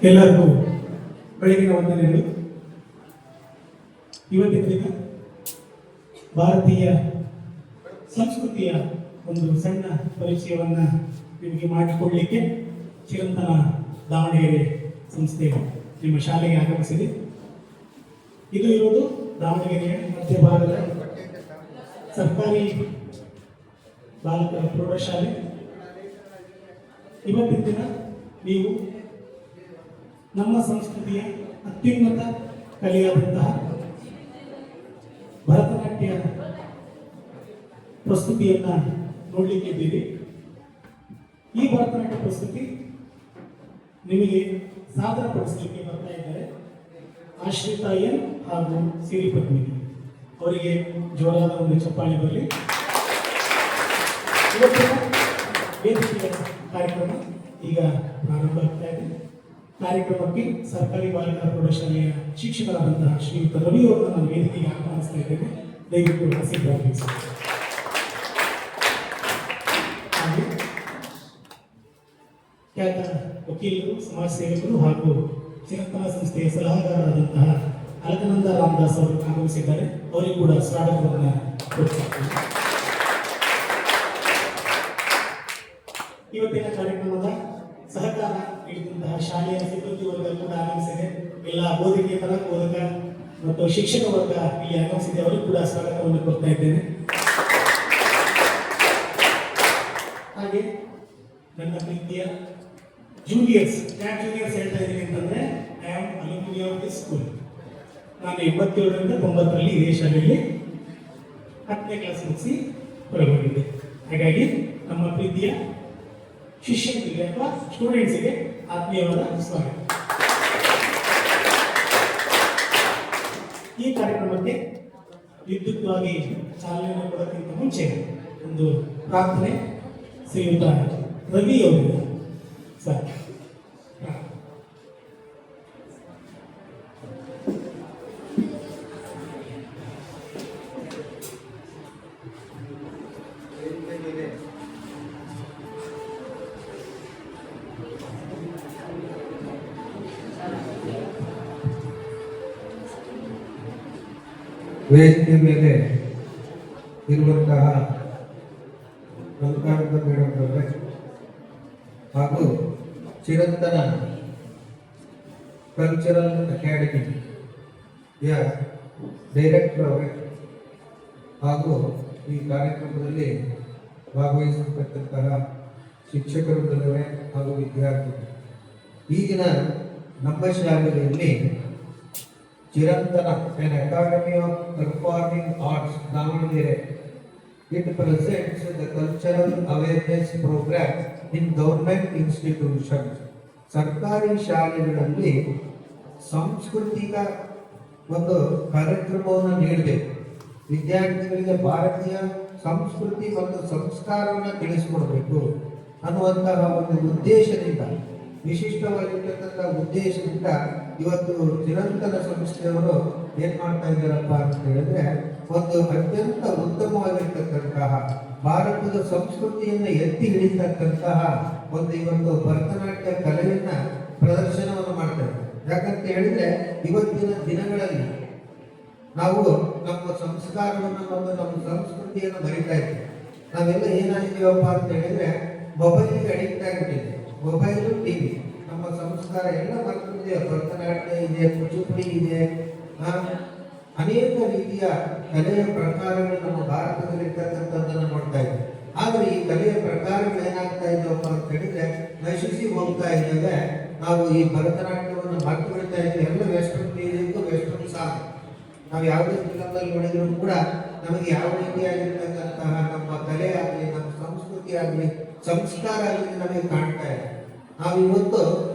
ಎಲ್ಲರಿಗೂ ಬೆಳಗಿನ ವಂದನೆಗಳು. ಇವತ್ತಿನ ದಿನ ಭಾರತೀಯ ಸಂಸ್ಕೃತಿಯ ಒಂದು ಸಣ್ಣ ಪರಿಚಯವನ್ನ ನಿಮಗೆ ಮಾಡಿಕೊಡಲಿಕ್ಕೆ ಚಿರಂತನ ದಾವಣಗೆರೆ ಸಂಸ್ಥೆ ನಿಮ್ಮ ಶಾಲೆಗೆ ಆಗಮಿಸಿದೆ. ಇದು ಇರೋದು ದಾವಣಗೆರೆಯ ಮಧ್ಯಭಾಗದ ಸರ್ಕಾರಿ ಬಾಲಕರ ಪ್ರೌಢಶಾಲೆ. ಇವತ್ತಿನ ದಿನ ನೀವು ನಮ್ಮ ಸಂಸ್ಕೃತಿಯ ಅತ್ಯುನ್ನತ ಕಲೆಯಾದಂತಹ ಭರತನಾಟ್ಯ ಪ್ರಸ್ತುತಿಯನ್ನ ನೋಡಲಿಕ್ಕಿದ್ದೀರಿ. ಈ ಭರತನಾಟ್ಯ ಪ್ರಸ್ತುತಿ ನಿಮಗೆ ಸಾದರಪಡಿಸಲಿಕ್ಕೆ ಬರ್ತಾ ಇದ್ದಾರೆ ಆಶ್ರಿತಾ ಎನ್ ಹಾಗೂ ಸಿರಿಪತ್ನಿ. ಅವರಿಗೆ ಜೋರಾದ ಒಂದು ಚಪ್ಪಾಳೆ ಬರಲಿ. ಇವತ್ತಿನ ವೇದಿಕೆಯ ಕಾರ್ಯಕ್ರಮ ಈಗ ಪ್ರಾರಂಭ ಆಗ್ತಾ ಇದೆ. ಕಾರ್ಯಕ್ರಮಕ್ಕೆ ಸರ್ಕಾರಿ ಬಾಲಕರ ಪ್ರೌಢಶಾಲೆಯ ಶಿಕ್ಷಕರಾದಂತಹ ಶ್ರೀಯುತ ರವಿ ಅವರನ್ನು ನಾನು ವೇದಿಕೆಗೆ ಆಹ್ವಾನಿಸ್ತಾ ಇದ್ದೇನೆ. ದಯವಿಟ್ಟು ಹಸಿರಾಗಿಸಿ. ಹಾಗೆ ಖ್ಯಾತ ವಕೀಲರು, ಸಮಾಜ ಸೇವಕರು ಹಾಗೂ ಚಿರಂತನ ಸಂಸ್ಥೆಯ ಸಲಹಾಗಾರರಾದಂತಹ ಅಲಕನಂದ ರಾಮದಾಸ್ ಅವರು ಆಗಮಿಸಿದ್ದಾರೆ. ಅವರಿಗೂ ಕೂಡ ಸ್ವಾಗತವನ್ನು ಕೊಡ್ತಾರೆ. ಇವತ್ತಿನ ಕಾರ್ಯಕ್ರಮದ ಸಹಕಾರ ನೀಡಿದಂತಹ ಶಾಲೆಯ ಸಿಬ್ಬಂದಿ ವರ್ಗ ಕೂಡ ಆಗಮಿಸಿದೆ. ಎಲ್ಲ ಬೋಧಕೇತರ, ಬೋಧಕ ಮತ್ತು ಶಿಕ್ಷಕ ವರ್ಗ ಇಲ್ಲಿ ಆಗಮಿಸಿದೆ. ಅವರಿಗೂ ಕೂಡ ಸ್ವಾಗತವನ್ನು ಕೊಡ್ತಾ ಇದ್ದೇನೆ. ಹಾಗೆ ನನ್ನ ಪ್ರೀತಿಯ ಜೂನಿಯರ್ಸ್, ಯಾಕೆ ಜೂನಿಯರ್ಸ್ ಹೇಳ್ತಾ ಇದ್ದೀನಿ ಅಂತಂದ್ರೆ I am alumni of the school. ನಾನು 87ರಿಂದ 90ರಲ್ಲಿ ಇದೇ ಶಾಲೆಯಲ್ಲಿ 10ನೇ ಕ್ಲಾಸ್ ಮುಗಿಸಿ ಹೊರಗೋಗಿದ್ದೆ. ಹಾಗಾಗಿ ನಮ್ಮ ಪ್ರೀತಿಯ ಶಿಷ್ಯರಿಗೆ ಅಥವಾ ಸ್ಟೂಡೆಂಟ್ಸಿಗೆ ಆತ್ಮೀಯವಾದ ಸ್ವಾಗತ. ಈ ಕಾರ್ಯಕ್ರಮಕ್ಕೆ ವಿದ್ಯುಕ್ತವಾಗಿ ಚಾಲನೆ ಕೊಡೋಕ್ಕಿಂತ ಮುಂಚೆ ಒಂದು ಪ್ರಾರ್ಥನೆ ಶ್ರೀಯುತ ರವಿ ಅವರಿಂದ ಸರ್. ವೇದಿಕೆ ಮೇಲೆ ಇರುವಂತಹ ಮಲ್ಲಿಕಾರ್ಜುನ ಮೇಡಮ್ ಅವರೇ ಹಾಗೂ ಚಿರಂತನ ಕಲ್ಚರಲ್ ಅಕಾಡೆಮಿಯ ಡೈರೆಕ್ಟರ್ ಅವರೇ ಹಾಗೂ ಈ ಕಾರ್ಯಕ್ರಮದಲ್ಲಿ ಭಾಗವಹಿಸಿರ್ತಕ್ಕಂತಹ ಶಿಕ್ಷಕರುಗಳವರೇ ಹಾಗೂ ವಿದ್ಯಾರ್ಥಿಗಳು, ಈಗಿನ ನಮ್ಮ ಶಾಲೆಯಲ್ಲಿ ಚಿರಂತನ an Academy of Performing Arts Davangere. It presents the cultural awareness program in government institutions. ಸರ್ಕಾರಿ ಶಾಲೆಗಳಲ್ಲಿ ಸಾಂಸ್ಕೃತಿಕ ಒಂದು ಕಾರ್ಯಕ್ರಮವನ್ನು ನೀಡಬೇಕು. ವಿದ್ಯಾರ್ಥಿಗಳಿಗೆ ಭಾರತೀಯ ಸಂಸ್ಕೃತಿ ಮತ್ತು ಸಂಸ್ಕಾರವನ್ನು ತಿಳಿಸಿಕೊಡಬೇಕು ಅನ್ನುವಂತಹ ಒಂದು ಉದ್ದೇಶದಿಂದ, ವಿಶಿಷ್ಟವಾಗಿರ್ತಕ್ಕಂಥ ಉದ್ದೇಶದಿಂದ ಇವತ್ತು ಚಿರಂತನ ಸಂಸ್ಥೆಯವರು ಏನ್ ಮಾಡ್ತಾ ಇದ್ದಾರಪ್ಪ ಅಂತ ಹೇಳಿದ್ರೆ, ಒಂದು ಅತ್ಯಂತ ಉತ್ತಮವಾಗಿರ್ತಕ್ಕಂತಹ ಭಾರತದ ಸಂಸ್ಕೃತಿಯನ್ನ ಎತ್ತಿ ಹಿಡಿತಕ್ಕಂತಹ ಇವತ್ತು ಭರತನಾಟ್ಯ ಕಲೆಯನ್ನ ಪ್ರದರ್ಶನವನ್ನು ಮಾಡ್ತಾರೆ. ಯಾಕಂತ ಹೇಳಿದ್ರೆ ಇವತ್ತಿನ ದಿನಗಳಲ್ಲಿ ನಾವು ನಮ್ಮ ಸಂಸ್ಕಾರವನ್ನು ಮತ್ತು ನಮ್ಮ ಸಂಸ್ಕೃತಿಯನ್ನು ಮರಿತಾ ಇದ್ದೀವಿ. ನಾವೆಲ್ಲ ಏನಾಗಿದ್ದೀವಪ್ಪ ಅಂತ ಹೇಳಿದ್ರೆ ಮೊಬೈಲ್ಗೆ ಅಡಿಕ್ಟ್ ಆಗಿಬಿಟ್ಟಿದೆ. ಮೊಬೈಲು, ಟಿವಿ, ನಮ್ಮ ಸಂಸ್ಕಾರ ಎಲ್ಲ ಬರ್ತಿದೆ. ಭರತನಾಟ್ಯ ಇದೆ, ಕುಚುಪುಡಿ ಇದೆ, ಅನೇಕ ರೀತಿಯ ಕಲೆಯ ಪ್ರಕಾರಗಳು ನಮ್ಮ ಭಾರತದಲ್ಲಿ ಇರ್ತಕ್ಕಂಥದ್ದನ್ನು ನೋಡ್ತಾ ಇದ್ದೇವೆ. ಆದರೆ ಈ ಕಲೆಯ ಪ್ರಕಾರಗಳು ಏನಾಗ್ತಾ ಇದ್ದಾವಪ್ಪ ಅಂತ ಹೇಳಿದ್ರೆ ನಶಿಸಿ ಹೋಗ್ತಾ ಇದ್ದಾವೆ. ನಾವು ಈ ಭರತನಾಟ್ಯವನ್ನು ಮರ್ತು ಬಿಡ್ತಾ ಇದ್ದೇವೆ. ಎಲ್ಲ ವೆಸ್ಟರ್ನ್ ಮ್ಯೂಸಿಕ್, ವೆಸ್ಟರ್ನ್ ಸಾಂಗ್. ನಾವು ಯಾವುದೇ ಫಿಲಮ್ನಲ್ಲಿ ನೋಡಿದ್ರು ಕೂಡ ನಮಗೆ ಯಾವ ರೀತಿಯಾಗಿರ್ತಕ್ಕಂತಹ ನಮ್ಮ ಕಲೆ ಆಗಲಿ, ನಮ್ಮ ಸಂಸ್ಕೃತಿ ಆಗಲಿ, ಸಂಸ್ಕಾರ ಆಗಲಿ ನಮಗೆ ಕಾಣ್ತಾ ಇದೆ. ನಾವು ಇವತ್ತು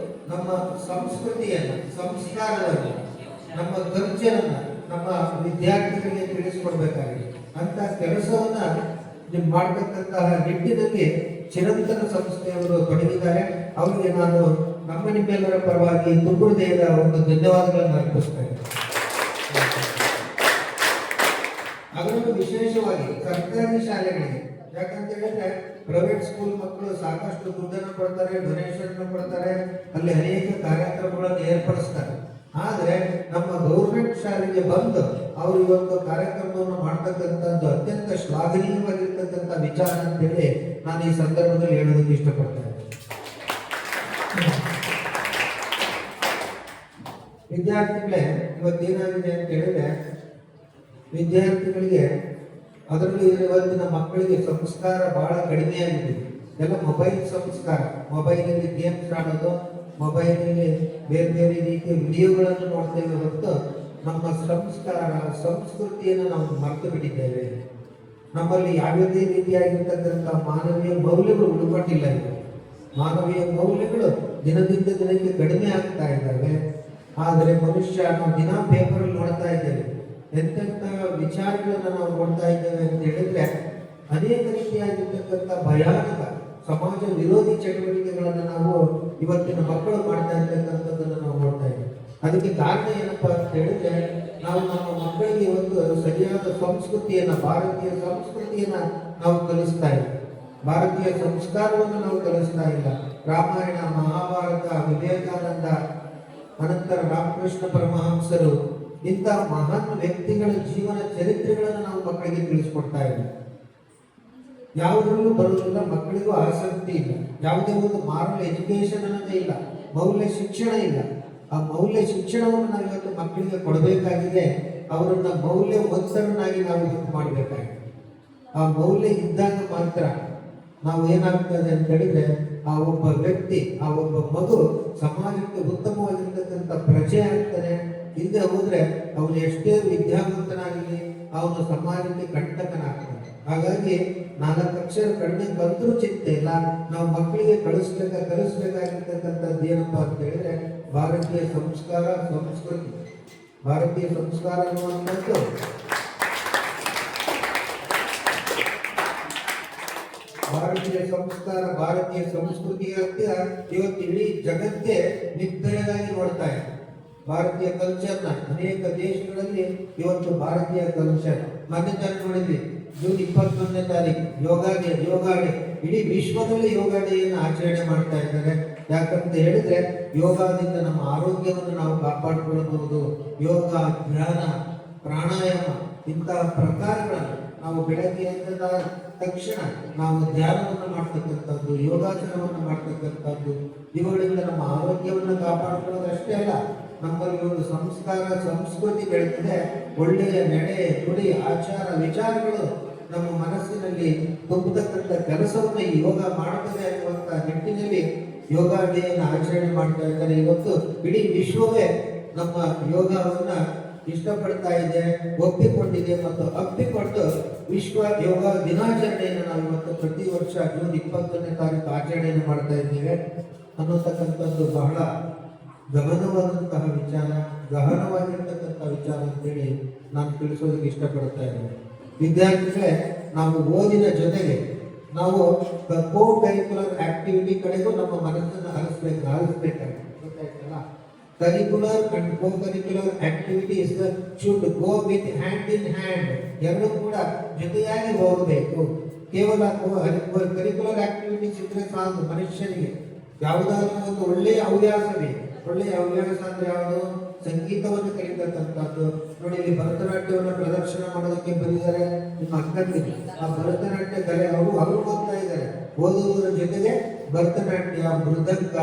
ನಮ್ಮ ಸಂಸ್ಕೃತಿಯನ್ನು, ಸಂಸ್ಕಾರವನ್ನು, ನಮ್ಮ ಕಲ್ಚರನ್ನ ನಮ್ಮ ವಿದ್ಯಾರ್ಥಿಗಳಿಗೆ ತಿಳಿಸಿಕೊಡ್ಬೇಕಾಗಿದೆ. ಅಂತ ಕೆಲಸವನ್ನ ಮಾಡತಕ್ಕಂತಹ ನಿಟ್ಟಿನಲ್ಲಿ ಚಿರಂತನ ಸಂಸ್ಥೆಯವರು ತೊಡಗಿದ್ದಾರೆ. ಅವರಿಗೆ ನಾನು ನಮ್ಮ ನಿಮ್ಮೆಲ್ಲರ ಪರವಾಗಿ ಹೃದಯದ ಒಂದು ಧನ್ಯವಾದಗಳನ್ನು ಅರ್ಪಿಸ್ತಾ ಇದ್ದೇನೆ. ಅದರಲ್ಲೂ ವಿಶೇಷವಾಗಿ ಸರ್ಕಾರಿ ಶಾಲೆಗಳಿಗೆ, ಯಾಕಂತ ಹೇಳಿದ್ರೆ ಪ್ರೈವೇಟ್ ಸ್ಕೂಲ್ ಮಕ್ಕಳು ಸಾಕಷ್ಟು ದುಡ್ಡನ್ನು ಕೊಡ್ತಾರೆ, ಡೊನೇಷನ್ ಕೊಡ್ತಾರೆ, ಅಲ್ಲಿ ಅನೇಕ ಕಾರ್ಯಕ್ರಮಗಳನ್ನು ಏರ್ಪಡಿಸ್ತಾರೆ. ಆದ್ರೆ ನಮ್ಮ ಗೌರ್ಮೆಂಟ್ ಶಾಲೆಗೆ ಬಂದು ಅವರು ಇವತ್ತು ಕಾರ್ಯಕ್ರಮವನ್ನು ಮಾಡ್ತಕ್ಕಂಥದ್ದು ಅತ್ಯಂತ ಶ್ಲಾಘನೀಯವಾಗಿರ್ತಕ್ಕಂಥ ವಿಚಾರ ಅಂತೇಳಿ ನಾನು ಈ ಸಂದರ್ಭದಲ್ಲಿ ಹೇಳೋದಕ್ಕೆ ಇಷ್ಟಪಡ್ತೇನೆ. ವಿದ್ಯಾರ್ಥಿಗಳೇ, ಇವತ್ತೇನಾಗಿದೆ ಅಂತ ಹೇಳಿದ್ರೆ ವಿದ್ಯಾರ್ಥಿಗಳಿಗೆ ಅದರಲ್ಲೂ ಇವತ್ತಿನ ಮಕ್ಕಳಿಗೆ ಸಂಸ್ಕಾರ ಬಹಳ ಕಡಿಮೆ ಆಗಿದೆ. ಎಲ್ಲ ಮೊಬೈಲ್ ಸಂಸ್ಕಾರ, ಮೊಬೈಲಲ್ಲಿ ಗೇಮ್ಸ್ ಆಡೋದು, ಮೊಬೈಲಲ್ಲಿ ಬೇರೆ ಬೇರೆ ರೀತಿಯ ವಿಡಿಯೋಗಳನ್ನು ನೋಡ್ತೇವೆ ಹೊರತು ನಮ್ಮ ಸಂಸ್ಕಾರ ಸಂಸ್ಕೃತಿಯನ್ನು ನಾವು ಮರೆತು ಬಿಟ್ಟಿದ್ದೇವೆ. ನಮ್ಮಲ್ಲಿ ಯಾವುದೇ ರೀತಿಯಾಗಿರ್ತಕ್ಕಂಥ ಮಾನವೀಯ ಮೌಲ್ಯಗಳು ಉಳ್ಕೊಂಡಿಲ್ಲ. ಈಗ ಮಾನವೀಯ ಮೌಲ್ಯಗಳು ದಿನದಿಂದ ದಿನಕ್ಕೆ ಕಡಿಮೆ ಆಗ್ತಾ ಇದ್ದಾವೆ. ಆದರೆ ಮನುಷ್ಯ ನಾವು ದಿನ ಪೇಪರಲ್ಲಿ ನೋಡ್ತಾ ಇದ್ದೇವೆ, ಎಂತೆಂಥ ವಿಚಾರಗಳನ್ನು ನಾವು ನೋಡ್ತಾ ಇದ್ದೇವೆ ಅಂತ ಹೇಳಿದ್ರೆ ಅನೇಕ ರೀತಿಯಾಗಿರ್ತಕ್ಕಂಥ ಭಯಾನಕ ಸಮಾಜ ವಿರೋಧಿ ಚಟುವಟಿಕೆಗಳನ್ನು ನಾವು ಇವತ್ತಿನ ಮಕ್ಕಳು ಮಾಡ್ತಾ ಇರ್ತಕ್ಕಂಥದ್ದನ್ನು ನಾವು ನೋಡ್ತಾ ಇದ್ದೇವೆ. ಅದಕ್ಕೆ ಕಾರಣ ಏನಪ್ಪಾ ಅಂತ ಹೇಳಿದ್ರೆ ನಾವು ನಮ್ಮ ಮಕ್ಕಳಿಗೆ ಇವತ್ತು ಸರಿಯಾದ ಸಂಸ್ಕೃತಿಯನ್ನ, ಭಾರತೀಯ ಸಂಸ್ಕೃತಿಯನ್ನ ನಾವು ಕಲಿಸ್ತಾ ಇಲ್ಲ, ಭಾರತೀಯ ಸಂಸ್ಕಾರವನ್ನು ನಾವು ಕಲಿಸ್ತಾ ಇಲ್ಲ. ರಾಮಾಯಣ, ಮಹಾಭಾರತ, ವಿವೇಕಾನಂದ, ಅನಂತರ ರಾಮಕೃಷ್ಣ ಪರಮಹಂಸರು, ಇಂಥ ಮಹಾನ್ ವ್ಯಕ್ತಿಗಳ ಜೀವನ ಚರಿತ್ರೆಗಳನ್ನು ನಾವು ಮಕ್ಕಳಿಗೆ ತಿಳಿಸ್ಕೊಡ್ತಾ ಇಲ್ಲ. ಯಾವುದರಲ್ಲೂ ಬರುವುದಿಲ್ಲ, ಮಕ್ಕಳಿಗೂ ಆಸಕ್ತಿ ಇಲ್ಲ. ಯಾವುದೇ ಒಂದು ಮಾರಲ್ ಎಜುಕೇಶನ್ ಅನ್ನೋದೇ ಇಲ್ಲ, ಮೌಲ್ಯ ಶಿಕ್ಷಣ ಇಲ್ಲ. ಆ ಮೌಲ್ಯ ಶಿಕ್ಷಣವನ್ನು ನಾವು ಇವತ್ತು ಮಕ್ಕಳಿಗೆ ಕೊಡಬೇಕಾಗಿದೆ. ಅವರನ್ನ ಮೌಲ್ಯವಂತರನ್ನಾಗಿ ನಾವು ಇವತ್ತು ಮಾಡಬೇಕಾಗಿದೆ. ಆ ಮೌಲ್ಯ ಇದ್ದಾಗ ಮಾತ್ರ ನಾವು ಏನಾಗ್ತದೆ ಅಂತ ಹೇಳಿದ್ರೆ ಆ ಒಬ್ಬ ವ್ಯಕ್ತಿ, ಆ ಒಬ್ಬ ಮಗು ಸಮಾಜಕ್ಕೆ ಉತ್ತಮವಾಗಿರ್ತಕ್ಕಂಥ ಪ್ರಜೆ ಆಗ್ತಾನೆ. ಇಲ್ಲದೆ ಹೋದ್ರೆ ಅವನು ಎಷ್ಟೇ ವಿದ್ಯಾವಂತನಾಗಲಿ ಅವನು ಸಮಾಜಕ್ಕೆ ಕಂಟಕನಾಗ್ತಾನೆ. ಹಾಗಾಗಿ 4 ಅಕ್ಷರ ಕಡಿಮೆ ಬಂದರೂ ಚಿಂತೆ ಇಲ್ಲ, ನಾವು ಮಕ್ಕಳಿಗೆ ಕಲಿಸ್ಬೇಕಾಗಿರ್ತಕ್ಕಂಥದ್ದು ಏನಪ್ಪಾ ಅಂತ ಹೇಳಿದ್ರೆ ಭಾರತೀಯ ಸಂಸ್ಕಾರ, ಸಂಸ್ಕೃತಿ. ಭಾರತೀಯ ಸಂಸ್ಕಾರ ಅನ್ನುವಂಥದ್ದು ಭಾರತೀಯ ಸಂಸ್ಕಾರ, ಭಾರತೀಯ ಸಂಸ್ಕೃತಿಯ ಇವತ್ತು ಇಡೀ ಜಗತ್ತೇ ನಿಗ್ರಹವಾಗಿ ನೋಡ್ತಾ ಇದೆ. ಭಾರತೀಯ ಕಲ್ಚರ್ನ ಅನೇಕ ದೇಶಗಳಲ್ಲಿ ಇವತ್ತು ಭಾರತೀಯ ಕಲ್ಚರ್ ಮೊನ್ನೆ ನೋಡಿದ್ವಿ. ಜೂನ್ 21ನೇ ತಾರೀಕು ಯೋಗ ಡೇ, ಇಡೀ ವಿಶ್ವದಲ್ಲಿ ಯೋಗ ಡೇಯನ್ನು ಆಚರಣೆ ಮಾಡ್ತಾ ಇದ್ದಾರೆ. ಯಾಕಂತ ಹೇಳಿದ್ರೆ ಯೋಗದಿಂದ ನಮ್ಮ ಆರೋಗ್ಯವನ್ನು ನಾವು ಕಾಪಾಡಿಕೊಳ್ಳಬಹುದು. ಯೋಗ, ಧ್ಯಾನ, ಪ್ರಾಣಾಯಾಮ ಇಂತಹ ಪ್ರಕಾರಗಳನ್ನು ನಾವು ಬೆಳಗ್ಗೆ ಎದ್ದ ತಕ್ಷಣ ನಾವು ಧ್ಯಾನವನ್ನು ಮಾಡ್ತಕ್ಕಂಥದ್ದು, ಯೋಗಾಸನವನ್ನು ಮಾಡ್ತಕ್ಕಂಥದ್ದು, ಇವುಗಳಿಂದ ನಮ್ಮ ಆರೋಗ್ಯವನ್ನು ಕಾಪಾಡಿಕೊಳ್ಳೋದಷ್ಟೇ ಅಲ್ಲ, ನಮ್ಮಲ್ಲಿ ಒಂದು ಸಂಸ್ಕಾರ, ಸಂಸ್ಕೃತಿ ಬೆಳೆದಿದೆ. ಒಳ್ಳೆಯ ನಡೆ, ನುಡಿ, ಆಚಾರ, ವಿಚಾರಗಳು ನಮ್ಮ ಮನಸ್ಸಿನಲ್ಲಿ ತುಂಬತಕ್ಕಂಥ ಕೆಲಸವನ್ನು ಈ ಯೋಗ ಮಾಡುತ್ತದೆ ಅನ್ನುವಂಥ ನಿಟ್ಟಿನಲ್ಲಿ ಯೋಗ ಡೇಯನ್ನು ಆಚರಣೆ ಮಾಡ್ತಾ ಇದ್ದಾರೆ. ಇವತ್ತು ಇಡೀ ವಿಶ್ವವೇ ನಮ್ಮ ಯೋಗವನ್ನ ಇಷ್ಟಪಡ್ತಾ ಇದೆ, ಒಪ್ಪಿಕೊಂಡಿದೆ ಮತ್ತು ಅಪ್ಪಿಕೊಂಡು ವಿಶ್ವ ಯೋಗ ದಿನಾಚರಣೆಯನ್ನು ನಾವು ಇವತ್ತು ಪ್ರತಿ ವರ್ಷ ಜೂನ್ 21ನೇ ತಾರೀಕು ಆಚರಣೆಯನ್ನು ಮಾಡ್ತಾ ಇದ್ದೇವೆ ಅನ್ನೋತಕ್ಕಂಥದ್ದು ಬಹಳ ಗಮನವಾದಂತಹ ವಿಚಾರ, ಗಹನವಾಗಿರ್ತಕ್ಕಂಥ ವಿಚಾರ ಅಂತೇಳಿ ನಾನು ತಿಳಿಸೋದಕ್ಕೆ ಇಷ್ಟಪಡ್ತಾ ಇದ್ದೇನೆ. ವಿದ್ಯಾರ್ಥಿಗಳೇ, ನಾವು ಓದಿನ ಜೊತೆಗೆ ನಾವು ಕೋ ಕರಿಕ್ಯುಲರ್ ಆಕ್ಟಿವಿಟಿ ಕಡೆಗೂ ನಮ್ಮ ಮನಸ್ಸನ್ನು ಹರಿಸ್ಬೇಕಾಗಿದೆ. ಗೊತ್ತಾಯ್ತಲ್ಲ? Curricular and co curricular activities should go with hand in hand. ಎರಡೂ ಕೂಡ ಜೊತೆಯಾಗಿ ಹೋಗಬೇಕು. ಕೇವಲ ಕರಿಕ್ಯುಲರ್ ಆಕ್ಟಿವಿಟೀಸ್ ಇದ್ರೆ ಸಾಕು ಮನುಷ್ಯನಿಗೆ. ಯಾವುದಾದ್ರೂ ಒಂದು ಒಳ್ಳೆಯ ಹವ್ಯಾಸವೇ. ಒಳ್ಳೆಯ ಹವ್ಯಾಸ ಅಂದ್ರೆ ಯಾವುದು? ಸಂಗೀತವನ್ನು ಕಲಿತಕ್ಕಂಥದ್ದು. ನೋಡಿ, ಇಲ್ಲಿ ಭರತನಾಟ್ಯವನ್ನು ಪ್ರದರ್ಶನ ಮಾಡೋದಕ್ಕೆ ಬಂದಿದ್ದಾರೆ ನಿಮ್ಮ ಅಕ್ಕಂದಿಗೆ. ಆ ಭರತನಾಟ್ಯ ಕಲೆ ಅವರು ಓದ್ತಾ ಇದ್ದಾರೆ. ಓದುವುದರ ಜೊತೆಗೆ ಭರತನಾಟ್ಯ, ಮೃದಂಗ,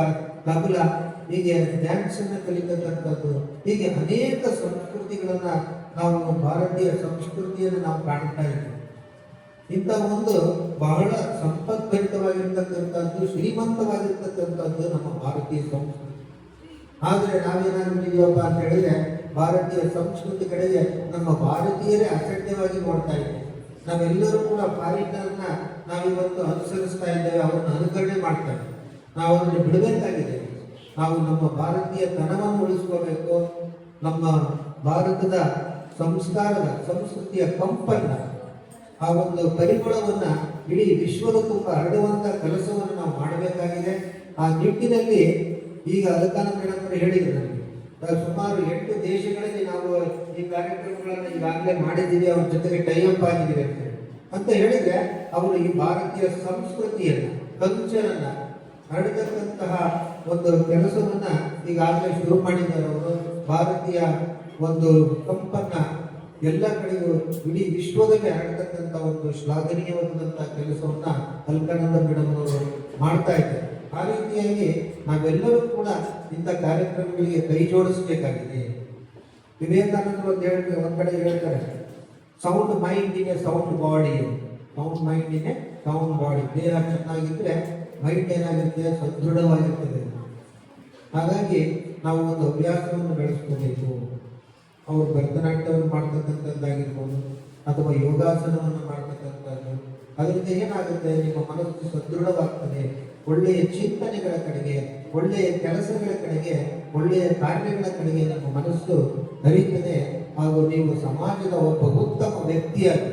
ತಬಲ, ಹೀಗೆ ಡ್ಯಾನ್ಸ್ ಅನ್ನು ಕಲಿತಕ್ಕಂಥದ್ದು. ಹೀಗೆ ಅನೇಕ ಸಂಸ್ಕೃತಿಗಳನ್ನ ನಾವು ಭಾರತೀಯ ಸಂಸ್ಕೃತಿಯನ್ನು ನಾವು ಕಾಣ್ತಾ ಇದ್ದೀವಿ. ಇಂಥ ಒಂದು ಬಹಳ ಸಂಪದ್ಭರಿತವಾಗಿರ್ತಕ್ಕಂಥದ್ದು, ಶ್ರೀಮಂತವಾಗಿರ್ತಕ್ಕಂಥದ್ದು ನಮ್ಮ ಭಾರತೀಯ ಸಂಸ್ಕೃತಿ. ಆದರೆ ನಾವೇನಾಗ್ಬಿಟ್ಟಿದೀವಪ್ಪ ಅಂತ ಹೇಳಿದ್ರೆ ಭಾರತೀಯ ಸಂಸ್ಕೃತಿ ಕಡೆಗೆ ನಮ್ಮ ಭಾರತೀಯರೇ ಅಸಡ್ಯವಾಗಿ ನೋಡ್ತಾ ಇದ್ದೇವೆ. ನಾವೆಲ್ಲರೂ ಕೂಡ ಫಾರಿನರ್ನ ನಾವಿವತ್ತು ಅನುಸರಿಸ್ತಾ ಇದ್ದೇವೆ, ಅವರನ್ನು ಅನುಕರಣೆ ಮಾಡ್ತಾ ಇದ್ದೇವೆ. ನಾವು ಅದನ್ನು ಬಿಡಬೇಕಾಗಿದೆ. ನಾವು ನಮ್ಮ ಭಾರತೀಯ ತನವನ್ನು ಉಳಿಸ್ಕೋಬೇಕು. ನಮ್ಮ ಭಾರತದ ಸಂಸ್ಕಾರದ, ಸಂಸ್ಕೃತಿಯ ಕಂಪನ್ನ, ಆ ಒಂದು ಪರಿಮಳವನ್ನ ಇಡೀ ವಿಶ್ವದ ತುಂಬ ಹರಡುವಂತ ಕೆಲಸವನ್ನು ನಾವು ಮಾಡಬೇಕಾಗಿದೆ. ಆ ನಿಟ್ಟಿನಲ್ಲಿ ಈಗ ಅಲಕಾನ ಮೇಡಮ್ ಹೇಳಿದ್ರು ನನಗೆ, ಸುಮಾರು 8 ದೇಶಗಳಲ್ಲಿ ನಾವು ಈ ಕಾರ್ಯಕ್ರಮಗಳನ್ನು ಈಗಾಗಲೇ ಮಾಡಿದ್ದೀವಿ, ಅವ್ರ ಜೊತೆಗೆ ಟೈ ಅಪ್ ಆಗಿದ್ದೀವಿ ಅಂತ ಹೇಳಿ. ಅಂತ ಹೇಳಿದ್ರೆ ಅವರು ಈ ಭಾರತೀಯ ಸಂಸ್ಕೃತಿಯನ್ನ ಕಲ್ಚರನ್ನ ಹರಡತಕ್ಕಂತಹ ಒಂದು ಕೆಲಸವನ್ನ ಈಗಾಗಲೇ ಶುರು ಮಾಡಿದ್ದಾರೆ ಅವರು. ಭಾರತೀಯ ಒಂದು ಕಂಪನ್ನ ಎಲ್ಲ ಕಡೆಗೂ ಇಡೀ ವಿಶ್ವದಲ್ಲಿ ಹರಡತಕ್ಕಂಥ ಒಂದು ಶ್ಲಾಘನೀಯವಾದಂತಹ ಕೆಲಸವನ್ನ ಅಲ್ಕಾನಂದ ಮೇಡಮ್ ಅವರು ಮಾಡ್ತಾ ಇದ್ದಾರೆ. ಆ ರೀತಿಯಾಗಿ ನಾವೆಲ್ಲರೂ ಕೂಡ ಇಂಥ ಕಾರ್ಯಕ್ರಮಗಳಿಗೆ ಕೈ ಜೋಡಿಸಬೇಕಾಗಿದೆ. ವಿವೇಕಾನಂದರು ಒಂದ್ ಕಡೆ ಹೇಳ್ತಾರೆ, sound mind in a sound body. Sound mind in a sound body. ದೇಹ ಚೆನ್ನಾಗಿದ್ರೆ ಮೈಂಡ್ ಏನಾಗಿರುತ್ತೆ, ಸದೃಢವಾಗಿರ್ತದೆ. ಹಾಗಾಗಿ ನಾವು ಒಂದು ಅಭ್ಯಾಸವನ್ನು ಬೆಳೆಸ್ಕೋಬೇಕು. ಅವರು ಭರತನಾಟ್ಯವನ್ನು ಮಾಡ್ತಕ್ಕಂಥದ್ದಾಗಿರ್ಬೋದು ಅಥವಾ ಯೋಗಾಸನವನ್ನು ಮಾಡ್ತಕ್ಕಂಥದ್ದು, ಅದರಿಂದ ಏನಾಗುತ್ತೆ, ನಿಮ್ಮ ಮನಸ್ಸು ಸದೃಢವಾಗ್ತದೆ. ಒಳ್ಳೆಯ ಚಿಂತನೆಗಳ ಕಡೆಗೆ, ಒಳ್ಳೆಯ ಕೆಲಸಗಳ ಕಡೆಗೆ, ಒಳ್ಳೆಯ ಕಾರ್ಯಗಳ ಕಡೆಗೆ ನಿಮ್ಮ ಮನಸ್ಸು ಹರಿತದೆ. ಹಾಗೂ ನೀವು ಸಮಾಜದ ಒಬ್ಬ ಉತ್ತಮ ವ್ಯಕ್ತಿಯಾಗಿ,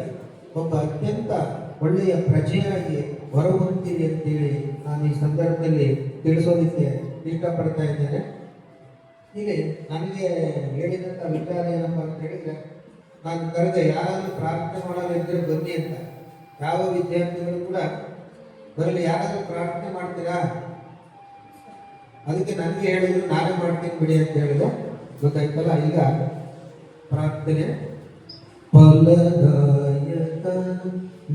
ಒಬ್ಬ ಅತ್ಯಂತ ಒಳ್ಳೆಯ ಪ್ರಜೆಯಾಗಿ ಹೊರಹೊಮ್ತೀರಿ ಅಂತೇಳಿ ನಾನು ಈ ಸಂದರ್ಭದಲ್ಲಿ ತಿಳಿಸೋದಕ್ಕೆ ಇಷ್ಟಪಡ್ತಾ ಇದ್ದೇನೆ. ಹೀಗೆ ನನಗೆ ಹೇಳಿದಂಥ ವಿಚಾರ ಏನಪ್ಪ ಅಂತ ಹೇಳಿದ್ರೆ, ನಾನು ಕರೆದೆ ಯಾರಾದ್ರೂ ಪ್ರಾರ್ಥನೆ ಮಾಡೋದಿದ್ರೆ ಬನ್ನಿ ಅಂತ. ಯಾವ ವಿದ್ಯಾರ್ಥಿಗಳು ಕೂಡ ಬರಲಿ, ಯಾರಾದ್ರೂ ಪ್ರಾರ್ಥನೆ ಮಾಡ್ತೀರಾ? ಅದಕ್ಕೆ ನನಗೆ ಹೇಳಿದ್ರು, ನಾನೇ ಮಾಡ್ತೀನಿ ಬಿಡಿ ಅಂತ ಹೇಳಿದೆ. ಗೊತ್ತಾಯ್ತಲ್ಲ. ಈಗ ಪ್ರಾರ್ಥನೆ. ಫಲದಾಯಕ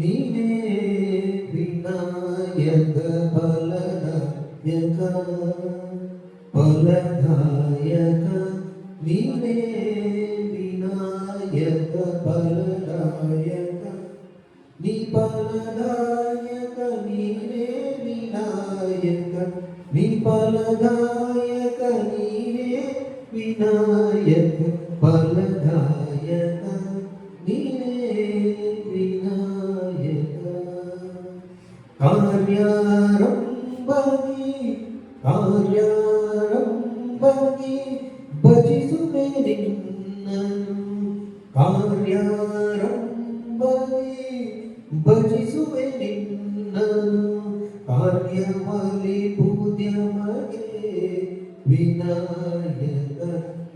ನೀನೇ ವಿನಾಯಕ, ಫಲದಾಯಕ ಫಲದಾಯಕ ನೀನೇ ವಿನಾಯಕ, ಫಲದಾಯಕ ನೀ ಫಲದಾಯಕ ನೀನೇ ವಿನಾಯಕ, ನೀ ಫಲದಾಯಕ ನೀನೇ ವಿನಾಯಕ, ಫಲದಾಯಕ ನೀನೇ ವಿನಾಯಕ. ಕಾರ್ಯಾರಂಭದಿ ಕಾರ್ಯಾರಂಭದಿ ಭಜಿಸುವೆ ನಿನ್ನನು, ಕಾರ್ಯಾರಂಭದಿ ಭಜಿಸುವೆ ನಿನ್ನನು, ಕಾರ್ಯವಲಿ ಪೂಜ್ಯಮಗೆ ವಿನಾಯಕ,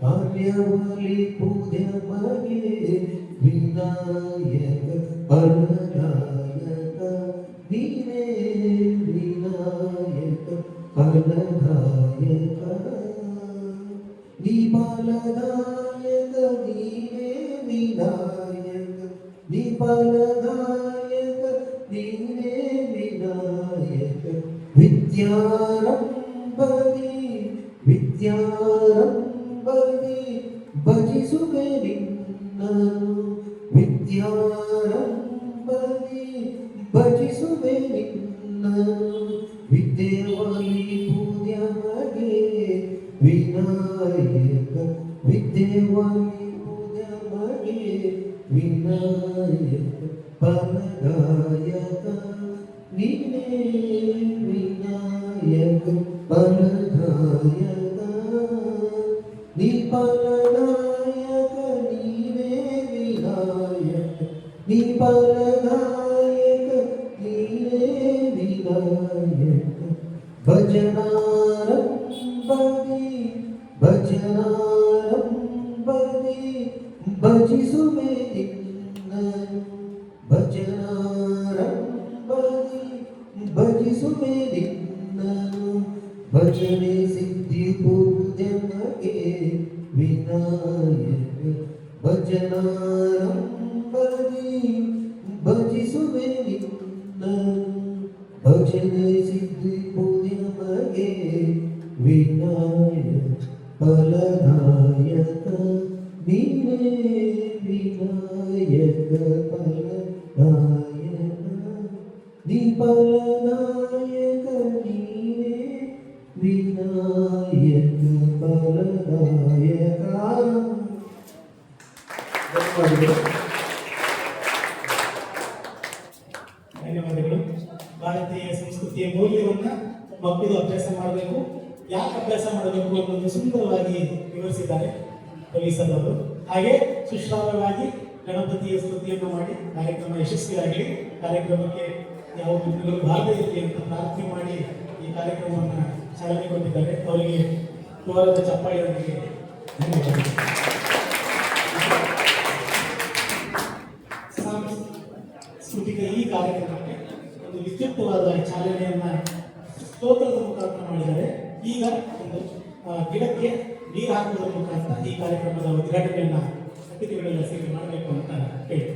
ಕಾರ್ಯವಲಿ ಪೂಜ್ಯಮಗೆ ವಿನಾಯಕ, ಫಲದಾಯಕ ನೀನೇ ವಿನಾಯಕ, ಫಲದಾಯಕ ನೀ ಫಲದಾಯಕ ನೀನೇ ವಿನಾಯಕ, ನೀ ಫಲದಾಯಕ ನೀನೇ ವಿನಾಯಕ. ವಿದ್ಯಾರಂಭದಿ ವಿದ್ಯಾರಂಭದಿ ಭಜಿಸುವೆ ನಿನ್ನನು, ವಿದ್ಯಾರಂಭದಿ ಭಜಿಸುವೆ ನಿನ್ನನು, ವಿದ್ಯೆವಲಿ ಪೂಜ್ಯಮಗೆ ವಿನಾಯಕ, ವಿದ್ಯೆವಲಿ ಪೂಜ್ಯಮಗೆ ವಿನಾಯಕ, ಫಲದಾಯಕ ನೀನೇ ವಿನಾಯಕ, ಫಲದಾಯಕ ನೀ ಫಲದಾಯಕ ನೀನೇ ವಿನಾಯಕ, ನೀ ಫಲದಾಯಕ ನೀನೇ ವಿನಾಯಕ. ಭಜನಾರಂಭದಿ ಭಜನಾರಂಭದಿ ಭಜಿಸುವೆ ನಿನ್ನನು, ಭಜನಾರಂಭದಿ ಭಜಿಸುವೆ ನಿನ್ನನು, ಭಜನೆ ಸಿದ್ಧಿ ಪೂಜನಗೆ ವಿನಾಯಕ, ಭಜನಾರಂಭದಿ ಭಜಿಸುವೆ ನಿನ್ನನು, ಭಜನೆ ಸಿದ್ಧಿ ಪೂಜನಗೆ ವಿನಾಯಕ, ಫಲದಾಯಕ ನೀನೇ ವಿನಾಯಕ, ಫಲದಾಯಕ ನೀ ಫಲದಾಯಕ ನೀನೇ ವಿನಾಯಕ, ಫಲದಾಯಕ. ಧನ್ಯವಾದಗಳು. ಭಾರತೀಯ ಸಂಸ್ಕೃತಿಯ ಮೌಲ್ಯವನ್ನು ಮಕ್ಕಳು ಅಭ್ಯಾಸ ಮಾಡಬೇಕು. ಯಾಕೆ ಅಭ್ಯಾಸ ಮಾಡಬೇಕು ಅನ್ನೋದು ಸುಂದರವಾಗಿ ವಿವರಿಸಿದ್ದಾರೆ ರವಿ ಸರ್ ಅವರು. ಹಾಗೆ ಸುಶ್ರಾವ್ಯವಾಗಿ ಗಣಪತಿಯ ಸ್ತುತಿಯನ್ನು ಮಾಡಿ ಕಾರ್ಯಕ್ರಮ ಯಶಸ್ವಿಯಾಗಲಿ, ಕಾರ್ಯಕ್ರಮಕ್ಕೆ ಯಾವ ವಿಘ್ನಗಳು ಬಾರದೇ ಇರಲಿ ಅಂತ ಪ್ರಾರ್ಥನೆ ಮಾಡಿ ಈ ಕಾರ್ಯಕ್ರಮವನ್ನು ಚಾಲನೆ ಕೊಟ್ಟಿದ್ದಾರೆ. ಅವರಿಗೆ ಜೋರಾದ ಚಪ್ಪಾಳೆಯೊಂದಿಗೆ ಧನ್ಯವಾದಗಳು. ಸಾಂಸ್ಕೃತಿಕ ಅತ್ಯುತ್ತಮವಾದ ಚಾಲನೆಯನ್ನ ಸ್ತೋತ್ರದ ಮುಖಾಂತರ ಮಾಡಿದ್ದಾರೆ. ಈಗ ಒಂದು ಗಿಡಕ್ಕೆ ನೀರು ಹಾಕುವುದರ ಮುಖಾಂತರ ಈ ಕಾರ್ಯಕ್ರಮದ ಉದ್ಘಾಟನೆಯನ್ನ ಅತಿಥಿಗಳೆಲ್ಲ ಸೇರಿ ಮಾಡಬೇಕು ಅಂತ ಹೇಳಿ.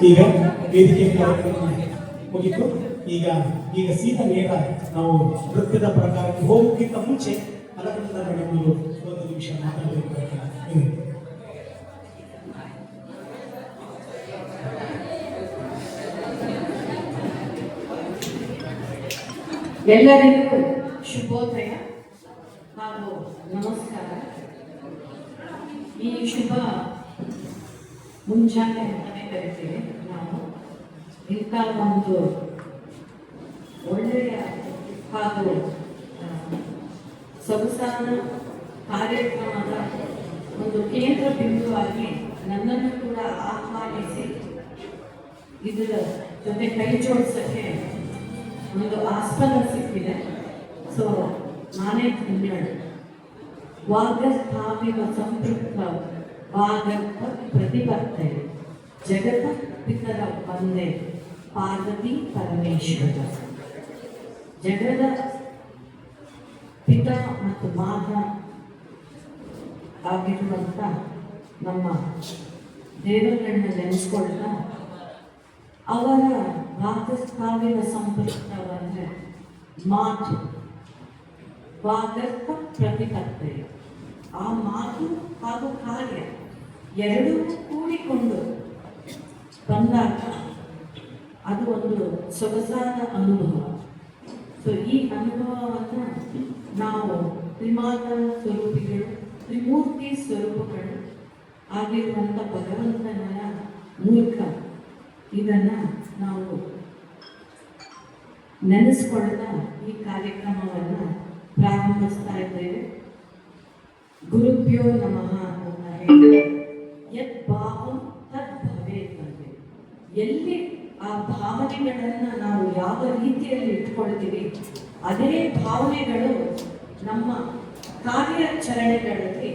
ಈಗ ವೇದಿಕೆ ಕಾರ್ಯಕ್ರಮ ಮುಗಿತು. ಈಗ ಸೀದಾ ನೇರ ನಾವು ನೃತ್ಯದ ಪ್ರಕಾರಕ್ಕೆ ಹೋಗೋಕ್ಕಿಂತ ಮುಂಚೆ ಅಲಂಕೃತ ಮೇಡಮ್ ಒಂದು ನಿಮಿಷ ಮಾತಾಡಬೇಕು. ಎಲ್ಲರಿಗೂ ಶುಭೋದಯ ಹಾಗೂ ನಮಸ್ಕಾರ. ಈ ಶುಭ ಮುಂಜಾನೆ ಅಂತಲೇ ಕರಿತೀವಿ ನಾವು. ಇಂಥ ಒಂದು ಒಳ್ಳೆಯ ಹಾಗೂ ಸೊಗಸಾದ ಕಾರ್ಯಕ್ರಮದ ಒಂದು ಕೇಂದ್ರ ಬಿಂದುವಾಗಿ ನನ್ನನ್ನು ಕೂಡ ಆಹ್ವಾನಿಸಿ ಇದರ ಜೊತೆ ಕೈ ಜೋಡಿಸೋಕ್ಕೆ ಒಂದು ಆಸ್ಪದ ಸಿಕ್ಕಿದೆ. ಸೊ ನಾನೇ ಧನ್ಯಳು. ವಾಗಸ್ಥಾಪಿತ ಸಂಪೃಕ್ತ ವಾಗರ್ಥ ಪ್ರತಿಪತ್ತೆ ಜಗತ ಪಿತರ ಒಂದೇ ಪಾರ್ವತಿ ಪರಮೇಶ್ವರ. ಜಗದ ಪಿತ ಮತ್ತು ಮಾತ ಆಗಿರುವಂಥ ನಮ್ಮ ದೇವರನ್ನ ನೆನೆಸ್ಕೊಳ್ತಾ ಅವರ ವಾಗಸ್ಥಾವಿನ ಸಂಪೃಕ್ತವಂದ್ರೆ ಮಾತು, ವಾಗರ್ಥ ಪ್ರತಿಪತ್ತೆ. ಆ ಮಾತು ಹಾಗೂ ಕಾರ್ಯ ಎರಡೂ ಕೂಡಿಕೊಂಡು ಬಂದಾಗ ಅದು ಒಂದು ಸೊಗಸಾದ ಅನುಭವ. ಸೊ ಈ ಅನುಭವವನ್ನು ನಾವು ತ್ರಿಮಾತ ಸ್ವರೂಪಿಗಳು, ತ್ರಿಮೂರ್ತಿ ಸ್ವರೂಪಗಳು ಆಗಿರುವಂಥ ಭಗವಂತನ ಮೂಲಕ ಇದನ್ನು ನಾವು ನೆನೆಸ್ಕೊಳ್ತಾ ಈ ಕಾರ್ಯಕ್ರಮವನ್ನು ಪ್ರಾರಂಭಿಸ್ತಾ ಇದ್ದೇವೆ. ಗುರುಭ್ಯೋ ನಮಃ ಅಂತ ಹೇಳಿ ಯತ್ ಭಾವಂ ತದ್ ಭವೇತ್ ಅಂತ. ಎಲ್ಲಿ ಆ ಭಾವನೆಗಳನ್ನು ನಾವು ಯಾವ ರೀತಿಯಲ್ಲಿ ಇಟ್ಕೊಳ್ತೀವಿ ಅದೇ ಭಾವನೆಗಳು ನಮ್ಮ ಕಾರ್ಯಾಚರಣೆಗಳಲ್ಲಿ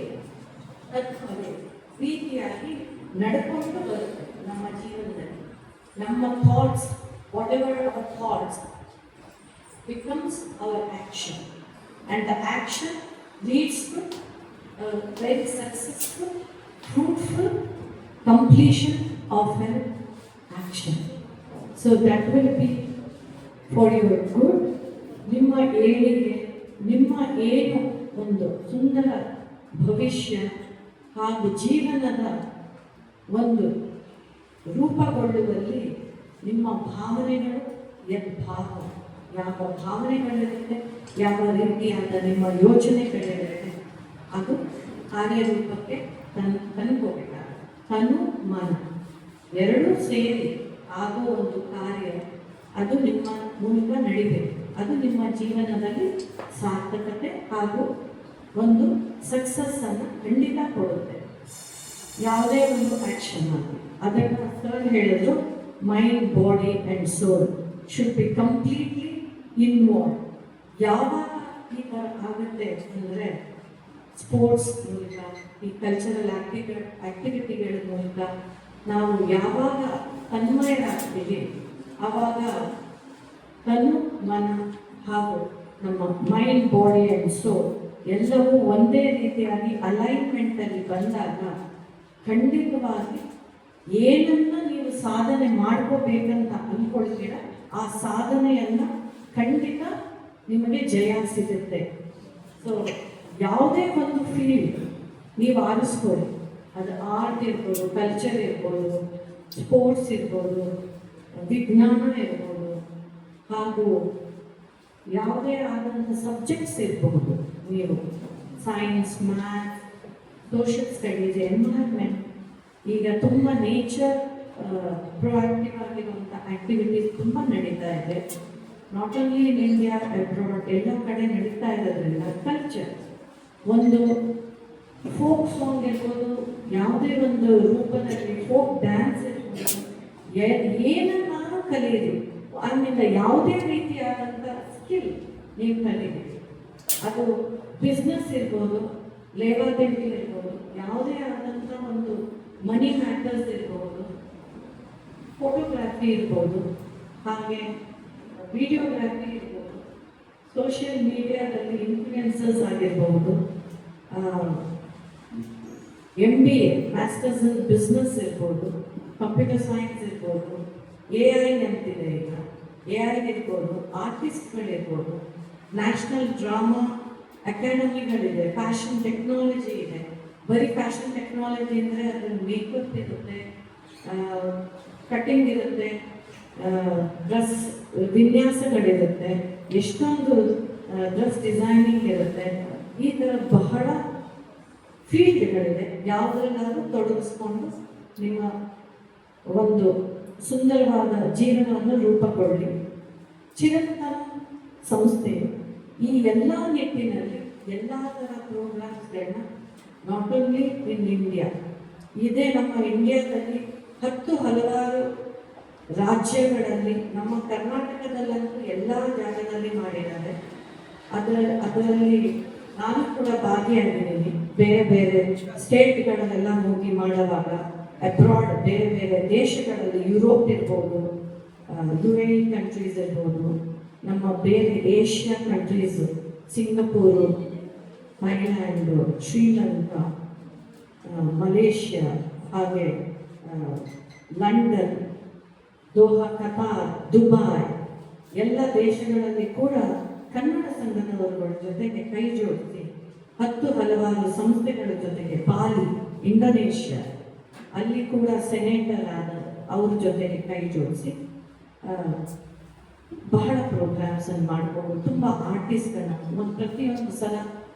ತದ್ ಭವೇತ್ ರೀತಿಯಾಗಿ ನಡ್ಕೊಂಡು ಬರುತ್ತೆ ನಮ್ಮ ಜೀವನದಲ್ಲಿ. ನಮ್ಮ thoughts, whatever our thoughts becomes our action, and the action leads to a very successful, fruitful completion of an action. So that will be for your good. ನಿಮ್ಮ ಏಳಿಗೆ, ನಿಮ್ಮ ಏನು ಒಂದು ಸುಂದರ ಭವಿಷ್ಯ ಹಾಗೂ ಜೀವನದ ಒಂದು ರೂಪಗೊಳ್ಳುವಲ್ಲಿ ನಿಮ್ಮ ಭಾವನೆಗಳು ಭಾವ ಯಾವ ಭಾವನೆಗಳಿರುತ್ತೆ, ಯಾವ ರೀತಿಯಾದ ನಿಮ್ಮ ಯೋಚನೆಗಳಿರುತ್ತೆ ಅದು ಕಾರ್ಯರೂಪಕ್ಕೆ ತಂದುಕೋಬೇಕಾಗುತ್ತೆ. ತನು ಮನ ಎರಡೂ ಸೇರಿ ಆಗೋ ಒಂದು ಕಾರ್ಯ ಅದು ನಿಮ್ಮ ಮೂಲಕ ನಡಿಬೇಕು. ಅದು ನಿಮ್ಮ ಜೀವನದಲ್ಲಿ ಸಾರ್ಥಕತೆ ಹಾಗೂ ಒಂದು ಸಕ್ಸಸ್ ಅನ್ನು ಖಂಡಿತ ಕೊಡುತ್ತೆ. ಯಾವುದೇ ಒಂದು ಆಕ್ಷನ್ ಮಾಡಿ ಅದನ್ನು ಸರ್ ಹೇಳಿದ್ರು, mind, body and soul should be completely involve. ಯಾವಾಗ ಈ ಥರ ಆಗುತ್ತೆ ಅಂದರೆ ಸ್ಪೋರ್ಟ್ಸ್ ಮೂಲಕ, ಈ ಕಲ್ಚರಲ್ ಆಕ್ಟಿವಿಟಿಗಳ ಮೂಲಕ ನಾವು ಯಾವಾಗ ತನ್ಮಯರಾಗ್ತೀವಿ ಆವಾಗ ತನು ಮನ ಹಾಗೂ ನಮ್ಮ ಮೈಂಡ್ ಬಾಡಿ ಆ್ಯಂಡ್ ಸೋಲ್ ಎಲ್ಲವೂ ಒಂದೇ ರೀತಿಯಾಗಿ ಅಲೈನ್ಮೆಂಟಲ್ಲಿ ಬಂದಾಗ ಖಂಡಿತವಾಗಿ ಏನನ್ನ ನೀವು ಸಾಧನೆ ಮಾಡ್ಕೋಬೇಕಂತ ಅಂದ್ಕೊಳ್ತೀರ ಆ ಸಾಧನೆಯನ್ನ ಖಂಡಿತ ನಿಮಗೆ ಜಯ ಸಿಗುತ್ತೆ. ಸೊ ಯಾವುದೇ ಒಂದು ಫೀಲ್ಡ್ ನೀವು ಆರಿಸ್ಕೊಳ್ಳಿ, ಅದು ಆರ್ಟ್ ಇರ್ಬೋದು, ಕಲ್ಚರ್ ಇರ್ಬೋದು, ಸ್ಪೋರ್ಟ್ಸ್ ಇರ್ಬೋದು, ವಿಜ್ಞಾನ ಇರ್ಬೋದು, ಹಾಗೂ ಯಾವುದೇ ಆದಂಥ ಸಬ್ಜೆಕ್ಟ್ಸ್ ಇರಬಹುದು. ನೀವು science, maths, social studies, environment, ಈಗ ತುಂಬ ನೇಚರ್ ಪ್ರೊಆಕ್ಟಿವ್ ಆಗಿರುವಂಥ ಆಕ್ಟಿವಿಟೀಸ್ ತುಂಬ ನಡೀತಾ ಇದೆ. Not only in India, abroad ಎಲ್ಲ ಕಡೆ ನಡೀತಾ ಇರೋದ್ರಿಂದ ಕಲ್ಚರ್ ಒಂದು ಫೋಕ್ ಸಾಂಗ್ ಇರ್ಬೋದು, ಯಾವುದೇ ಒಂದು ರೂಪದಲ್ಲಿ ಫೋಕ್ ಡ್ಯಾನ್ಸ್ ಇರ್ಬೋದು, ಏನನ್ನಾದ್ರೂ ಕಲಿಯಿರಿ. ಆಮೇಲೆ ಯಾವುದೇ ರೀತಿಯಾದಂಥ ಸ್ಕಿಲ್ ನೀವು ಕಲೀರಿ. ಅದು ಬಿಸ್ನೆಸ್ ಇರ್ಬೋದು, ಲೇಬರ್ಬಿಲಿಟಿ ಇರ್ಬೋದು, ಯಾವುದೇ ಆದಂಥ ಒಂದು ಮನಿ ಮ್ಯಾಟರ್ಸ್ ಇರ್ಬೋದು, ಫೋಟೋಗ್ರಾಫಿ ಇರ್ಬೋದು, ಹಾಗೆ ವಿಡಿಯೋಗ್ರಾಫಿ ಇರ್ಬೋದು, ಸೋಷಿಯಲ್ ಮೀಡಿಯಾದಲ್ಲಿ ಇನ್ಫ್ಲುಯೆನ್ಸರ್ಸ್ ಆಗಿರ್ಬೋದು, MBA ಮಾಸ್ಟರ್ಸ್ ಇನ್ ಬಿಸ್ನೆಸ್ ಇರ್ಬೋದು, ಕಂಪ್ಯೂಟರ್ ಸೈನ್ಸ್ ಇರ್ಬೋದು, AI ಅಂತಿದೆ ಈಗ, AI ಇರ್ಬೋದು, ಆರ್ಟಿಸ್ಟ್ಗಳಿರ್ಬೋದು, ನ್ಯಾಷನಲ್ ಡ್ರಾಮಾ ಅಕಾಡೆಮಿಗಳಿದೆ, ಫ್ಯಾಷನ್ ಟೆಕ್ನಾಲಜಿ ಇದೆ. ಬರೀ ಫ್ಯಾಷನ್ ಟೆಕ್ನಾಲಜಿ ಅಂದರೆ ಅದ್ರಲ್ಲಿ ಮೇಕಪ್ ಇರುತ್ತೆ, ಕಟಿಂಗ್ ಇರುತ್ತೆ, ಡ್ರೆಸ್ ವಿನ್ಯಾಸಗಳಿರುತ್ತೆ, ಎಷ್ಟೊಂದು ಡ್ರೆಸ್ ಡಿಸೈನಿಂಗ್ ಇರುತ್ತೆ. ಈ ಥರ ಬಹಳ ಫೀಲ್ಡ್ಗಳಿದೆ. ಯಾವುದರಲ್ಲಾದ್ರೂ ತೊಡಗಿಸ್ಕೊಂಡು ನಿಮ್ಮ ಒಂದು ಸುಂದರವಾದ ಜೀವನವನ್ನು ರೂಪುಗೊಳ್ಳಿ. ಚಿರಂತನ ಸಂಸ್ಥೆಯು ಈ ಎಲ್ಲ ನಿಟ್ಟಿನಲ್ಲಿ ಎಲ್ಲ ಥರ ಪ್ರೋಗ್ರಾಮ್ಸ್ಗಳನ್ನ ನಾಟ್ ಓನ್ಲಿ ಇನ್ ಇಂಡಿಯಾ, ಇದೇ ನಮ್ಮ ಇಂಡಿಯಾದಲ್ಲಿ ಹಲವಾರು ರಾಜ್ಯಗಳಲ್ಲಿ, ನಮ್ಮ ಕರ್ನಾಟಕದಲ್ಲಂತೂ ಎಲ್ಲ ಜಾಗದಲ್ಲಿ ಮಾಡಿದ್ದಾರೆ. ಅದರಲ್ಲಿ ನಾನು ಕೂಡ ಭಾಗಿಯಾಗಿದ್ದೀನಿ. ಬೇರೆ ಬೇರೆ ಸ್ಟೇಟ್ಗಳಲ್ಲೆಲ್ಲ ಹೋಗಿ ಮಾಡುವಾಗ, ಅಬ್ರಾಡ್ ಬೇರೆ ಬೇರೆ ದೇಶಗಳಲ್ಲಿ, ಯುರೋಪ್ ಇರ್ಬೋದು, UAE ಕಂಟ್ರೀಸ್ ಇರ್ಬೋದು, ನಮ್ಮ ಬೇರೆ Asia countries, Singapore, Thailand, Sri Lanka, Malaysia, ಹಾಗೆ ಲಂಡನ್, ದೋಹಾ, ಕತಾರ್, ದುಬೈ ಎಲ್ಲ ದೇಶಗಳಲ್ಲಿ ಕೂಡ ಕನ್ನಡ ಸಂಘದವರುಗಳ ಜೊತೆಗೆ ಕೈ ಜೋಡಿಸಿ ಹಲವಾರು ಸಂಸ್ಥೆಗಳ ಜೊತೆಗೆ, ಬಾಲಿ, ಇಂಡೋನೇಷ್ಯಾ, ಅಲ್ಲಿ ಕೂಡ ಸೆನೆಟರ್ ಆದ ಅವ್ರ ಜೊತೆಗೆ ಕೈ ಜೋಡಿಸಿ ಬಹಳ ಪ್ರೋಗ್ರಾಮ್ಸನ್ನು ಮಾಡಿಕೊಂಡು ತುಂಬ ಆರ್ಟಿಸ್ಟ್ಗಳನ್ನ ಪ್ರತಿಯೊಂದು ಸಲ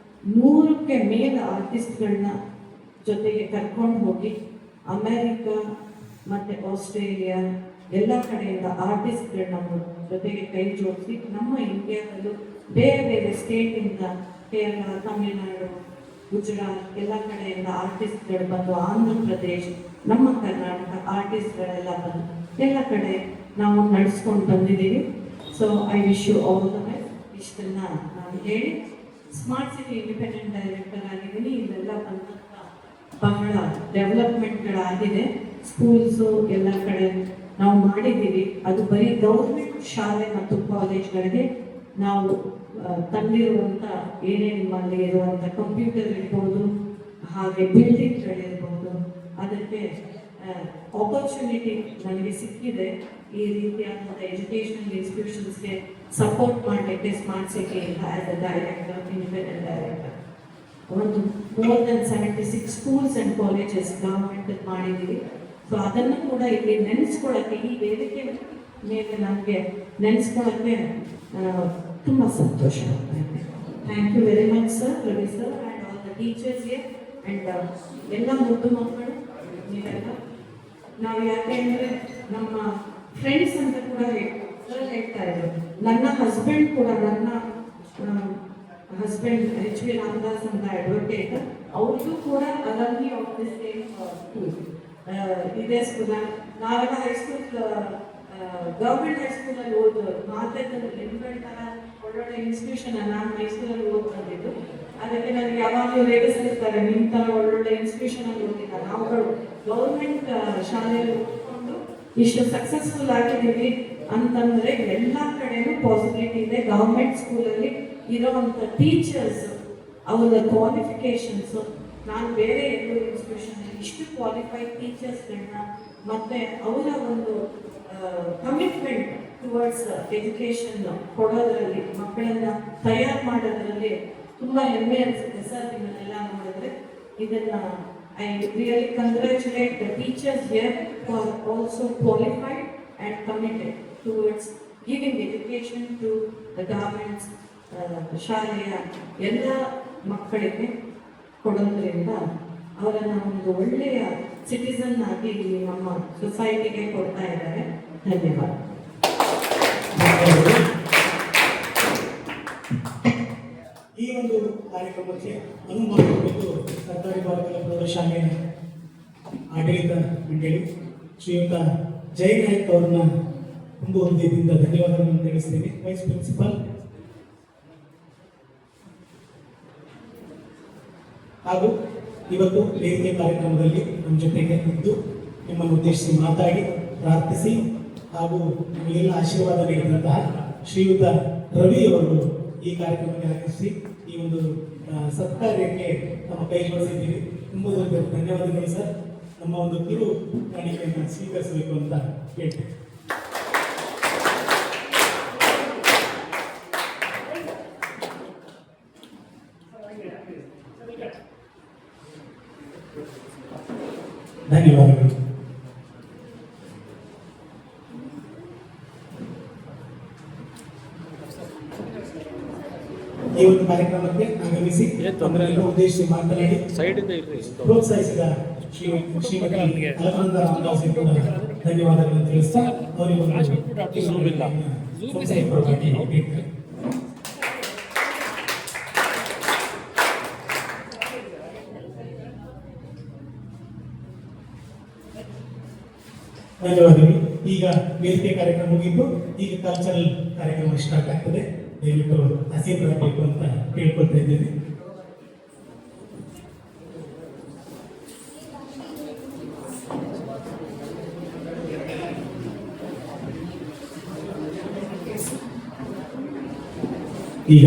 100ಕ್ಕೆ ಮೇಲೆ ಆರ್ಟಿಸ್ಟ್ಗಳನ್ನ ಜೊತೆಗೆ ಕರ್ಕೊಂಡು ಹೋಗಿ ಅಮೇರಿಕಾ ಮತ್ತು ಆಸ್ಟ್ರೇಲಿಯಾ ಎಲ್ಲ ಕಡೆಯಿಂದ ಆರ್ಟಿಸ್ಟ್ಗಳನ್ನ ಜೊತೆಗೆ ಕೈ ಜೋಡಿಸಿ ನಮ್ಮ ಇಂಡಿಯಾದಲ್ಲೂ ಬೇರೆ ಬೇರೆ ಸ್ಟೇಟಿಂದ, ಕೇರಳ, ತಮಿಳುನಾಡು, ಗುಜರಾತ್ ಎಲ್ಲ ಕಡೆಯಿಂದ ಆರ್ಟಿಸ್ಟ್ಗಳು ಬಂದು, ಆಂಧ್ರ ಪ್ರದೇಶ್, ನಮ್ಮ ಕರ್ನಾಟಕ ಆರ್ಟಿಸ್ಟ್ಗಳೆಲ್ಲ ಬಂದು ಎಲ್ಲ ಕಡೆ ನಾವು ನಡೆಸ್ಕೊಂಡು ಬಂದಿದ್ದೀವಿ. So I wish you all the best. ಇಷ್ಟನ್ನ ನಾನು ಹೇಳಿ ಸ್ಮಾರ್ಟ್ ಸಿಟಿ ಇಂಡಿಪೆಂಡೆಂಟ್ ಡೈರೆಕ್ಟರ್ ಆಗಿದ್ದೀನಿ. ಇಲ್ಲೆಲ್ಲ ಬಂದಂಥ ಬಹಳ ಡೆವಲಪ್ಮೆಂಟ್ಗಳಾಗಿದೆ. ಸ್ಕೂಲ್ಸು ಎಲ್ಲ ಕಡೆ ನಾವು ಮಾಡಿದ್ದೀವಿ. ಅದು ಬರೀ ಗೌರ್ಮೆಂಟ್ ಶಾಲೆ ಮತ್ತು ಕಾಲೇಜ್ಗಳಿಗೆ ನಾವು ತಂದಿರುವಂಥ ಏನೇನು ನಿಮ್ಮಲ್ಲಿ ಇರುವಂಥ ಕಂಪ್ಯೂಟರ್ ಇರ್ಬೋದು, ಹಾಗೆ ಬಿಲ್ಡಿಂಗ್ಗಳಿರ್ಬೋದು, ಅದಕ್ಕೆ ಆಪರ್ಚುನಿಟಿ ನನಗೆ ಸಿಕ್ಕಿದೆ. ಈ ರೀತಿಯಾದಂಥ ಎಜುಕೇಷನಲ್ ಇನ್ಸ್ಟಿಟ್ಯೂಷನ್ಸ್ಗೆ ಸಪೋರ್ಟ್ ಮಾಡಲಿಕ್ಕೆ ಸ್ಮಾರ್ಟ್ ಸಿಟಿಯಿಂದ as a director, independent director, ಒಂದು more than 76 schools and colleges government ಮಾಡಿದ್ದೀವಿ. ಸೊ ಅದನ್ನು ಕೂಡ ಇಲ್ಲಿ ನೆನೆಸ್ಕೊಳ್ಳೋಕ್ಕೆ, ಈ ವೇದಿಕೆ ಮೇಲೆ ನನಗೆ ನೆನೆಸ್ಕೊಳ್ಳೋಕ್ಕೆ ತುಂಬ ಸಂತೋಷ ಆಗ್ತಾ ಇದೆ. Thank you very much sir, Ravi sir, and all the ಟೀಚರ್ಸ್ಗೆ, ಆ್ಯಂಡ್ ಎಲ್ಲ ಮುದ್ದು ಮಕ್ಕಳು ನೀವೆಲ್ಲ. ನಾವು ಯಾಕೆ ಅಂದರೆ ನಮ್ಮ ಫ್ರೆಂಡ್ಸ್ ಅಂತ ಕೂಡ ಹೇಳ್ತಾ ಇದ್ರು. ನನ್ನ ಹಸ್ಬೆಂಡ್ ಕೂಡ, ನನ್ನ ಹಸ್ಬೆಂಡ್ HV ರಾಮದಾಸ್ ಅಂತ ಅಡ್ವೊಕೇಟ್, ಅವ್ರಿಗೂ ಕೂಡ ಅಲಮ್ನಿ ಆಫ್ ದಿ ಸೇಮ್ ಸ್ಕೂಲ್, ಇದೇ ಸ್ಕೂಲ್. ನಾವೆಲ್ಲ ಹೈಸ್ಕೂಲ್, ಗೌರ್ಮೆಂಟ್ ಹೈಸ್ಕೂಲಲ್ಲಿ ಓದೋರು. ಮಾತಾಡ್ತಾರೆ ನಿಮ್ಗಳ ಥರ ಒಳ್ಳೊಳ್ಳೆ ಇನ್ಸ್ಟಿಟ್ಯೂಷನ್ ನಾನು ಮೈಸೂರಲ್ಲಿ ಓದ್ ಬಂದಿದ್ದು. ಅದಕ್ಕೆ ನನಗೆ ಯಾವಾಗಲೂ ರೇಗಿಸ್ತಿರ್ತಾರೆ, ನಿಮ್ಮ ಥರ ಒಳ್ಳೊಳ್ಳೆ ಇನ್ಸ್ಟಿಟ್ಯೂಷನಲ್ಲಿ ಓದಿಲ್ಲ ನಾವುಗಳು ಗೌರ್ಮೆಂಟ್ ಶಾಲೆಯಲ್ಲಿ ಓದ್ಕೊಂಡು ಇಷ್ಟು ಸಕ್ಸಸ್ಫುಲ್ ಆಗಿದ್ದೀವಿ ಅಂತಂದ್ರೆ ಎಲ್ಲ ಕಡೆನೂ ಪಾಸಿಬಿಲಿಟಿ ಇದೆ. ಗೌರ್ಮೆಂಟ್ ಸ್ಕೂಲಲ್ಲಿ ಇರೋವಂಥ ಟೀಚರ್ಸ್ ಅವರ ಕ್ವಾಲಿಫಿಕೇಶನ್ಸ್, ನಾನು ಬೇರೆ ಎಲ್ಲೂ ಇನ್ಸ್ಟಿಟ್ಯೂಷನ್ ಇಷ್ಟು ಕ್ವಾಲಿಫೈಡ್ ಟೀಚರ್ಸ್ಗಳನ್ನ ಮತ್ತೆ ಅವರ ಒಂದು ಕಮಿಟ್ಮೆಂಟ್ ಟುವರ್ಡ್ಸ್ ಎಜುಕೇಶನ್ ಕೊಡೋದ್ರಲ್ಲಿ, ಮಕ್ಕಳನ್ನ ತಯಾರು ಮಾಡೋದ್ರಲ್ಲಿ ತುಂಬ ಹೆಮ್ಮೆ ಅನಿಸುತ್ತೆ ಸರ್. ನಿಮ್ಮನ್ನೆಲ್ಲ ನೋಡಿದ್ರೆ ಇದನ್ನ I really congratulate the teachers here for also qualified and committed towards giving education to the governments. ಶಾಲೆಯ ಎಲ್ಲ ಮಕ್ಕಳಿಗೆ ಕೊಡೋದ್ರಿಂದ ಅವರನ್ನು ಒಂದು ಒಳ್ಳೆಯ ಸಿಟಿಸನ್ ಆಗಿ ಇಲ್ಲಿ ನಮ್ಮ ಸೊಸೈಟಿಗೆ ಕೊಡ್ತಾ ಇದ್ದಾರೆ. ಧನ್ಯವಾದ. ಈ ಒಂದು ಕಾರ್ಯಕ್ರಮಕ್ಕೆ ಅನುಮೋದಿಸಿದ್ದು ಸರ್ಕಾರಿ ಬಾಲಕರ ಪ್ರೌಢಶಾಲೆಯ ಆಡಳಿತ ಮಂಡಳಿ ಶ್ರೀಯುತ ಜಯನಾಯಕ್ ಅವರನ್ನ ತುಂಬ ಹೃದಯದಿಂದ ಧನ್ಯವಾದಗಳನ್ನು ತಿಳಿಸ್ತೇನೆ. ವೈಸ್ ಪ್ರಿನ್ಸಿಪಾಲ್ ಹಾಗೂ ಇವತ್ತು ವೇದಿಕೆ ಕಾರ್ಯಕ್ರಮದಲ್ಲಿ ನಮ್ಮ ಜೊತೆಗೆ ಇದ್ದು ನಿಮ್ಮನ್ನು ಉದ್ದೇಶಿಸಿ ಮಾತಾಡಿ ಪ್ರಾರ್ಥಿಸಿ ಹಾಗೂ ನಮಗೆಲ್ಲ ಆಶೀರ್ವಾದ ನೀಡಿದಂತಹ ಶ್ರೀಯುತ ರವಿ ಅವರು ಈ ಕಾರ್ಯಕ್ರಮಕ್ಕೆ ಆಗಮಿಸಿ ಈ ಒಂದು ಸತ್ಕಾರ್ಯಕ್ಕೆ ನಮ್ಮ ಕೈ ಜೋಡಿಸಿದ್ದೀವಿ. ತುಂಬ ಧನ್ಯವಾದಗಳು ಸರ್. ನಮ್ಮ ಒಂದು ಕಿರು ಕಾಣಿಕೆಯನ್ನು ಸ್ವೀಕರಿಸಬೇಕು ಅಂತ ಕೇಳ್ತೇವೆ. ಧನ್ಯವಾದಗಳು. ಈ ಒಂದು ಕಾರ್ಯಕ್ರಮಕ್ಕೆ ಆಗಮಿಸಿ ಉದ್ದೇಶಿಸಿ ಮಾತನಾಡಿ ಪ್ರೋತ್ಸಾಹಿಸಿದ ಶ್ರೀಮತಿ ಅಲಮಂದ ರಾಮದಾಸ್ ಕೂಡ ಧನ್ಯವಾದಗಳನ್ನು ತಿಳಿಸ್ತಾ ಅವರಿಗೆ ಧನ್ಯವಾದಗಳು. ಈಗ ವೇದಿಕೆ ಕಾರ್ಯಕ್ರಮ ಮುಗಿದ್ದು ಈಗ ಕಲ್ಚರಲ್ ಕಾರ್ಯಕ್ರಮ ಸ್ಟಾರ್ಟ್ ಆಗ್ತದೆ. ದಯವಿಟ್ಟು ಆಸೀನರಾಗಬೇಕು ಅಂತ ಕೇಳ್ಕೊಳ್ತಾ ಇದ್ದೇನೆ. ಈಗ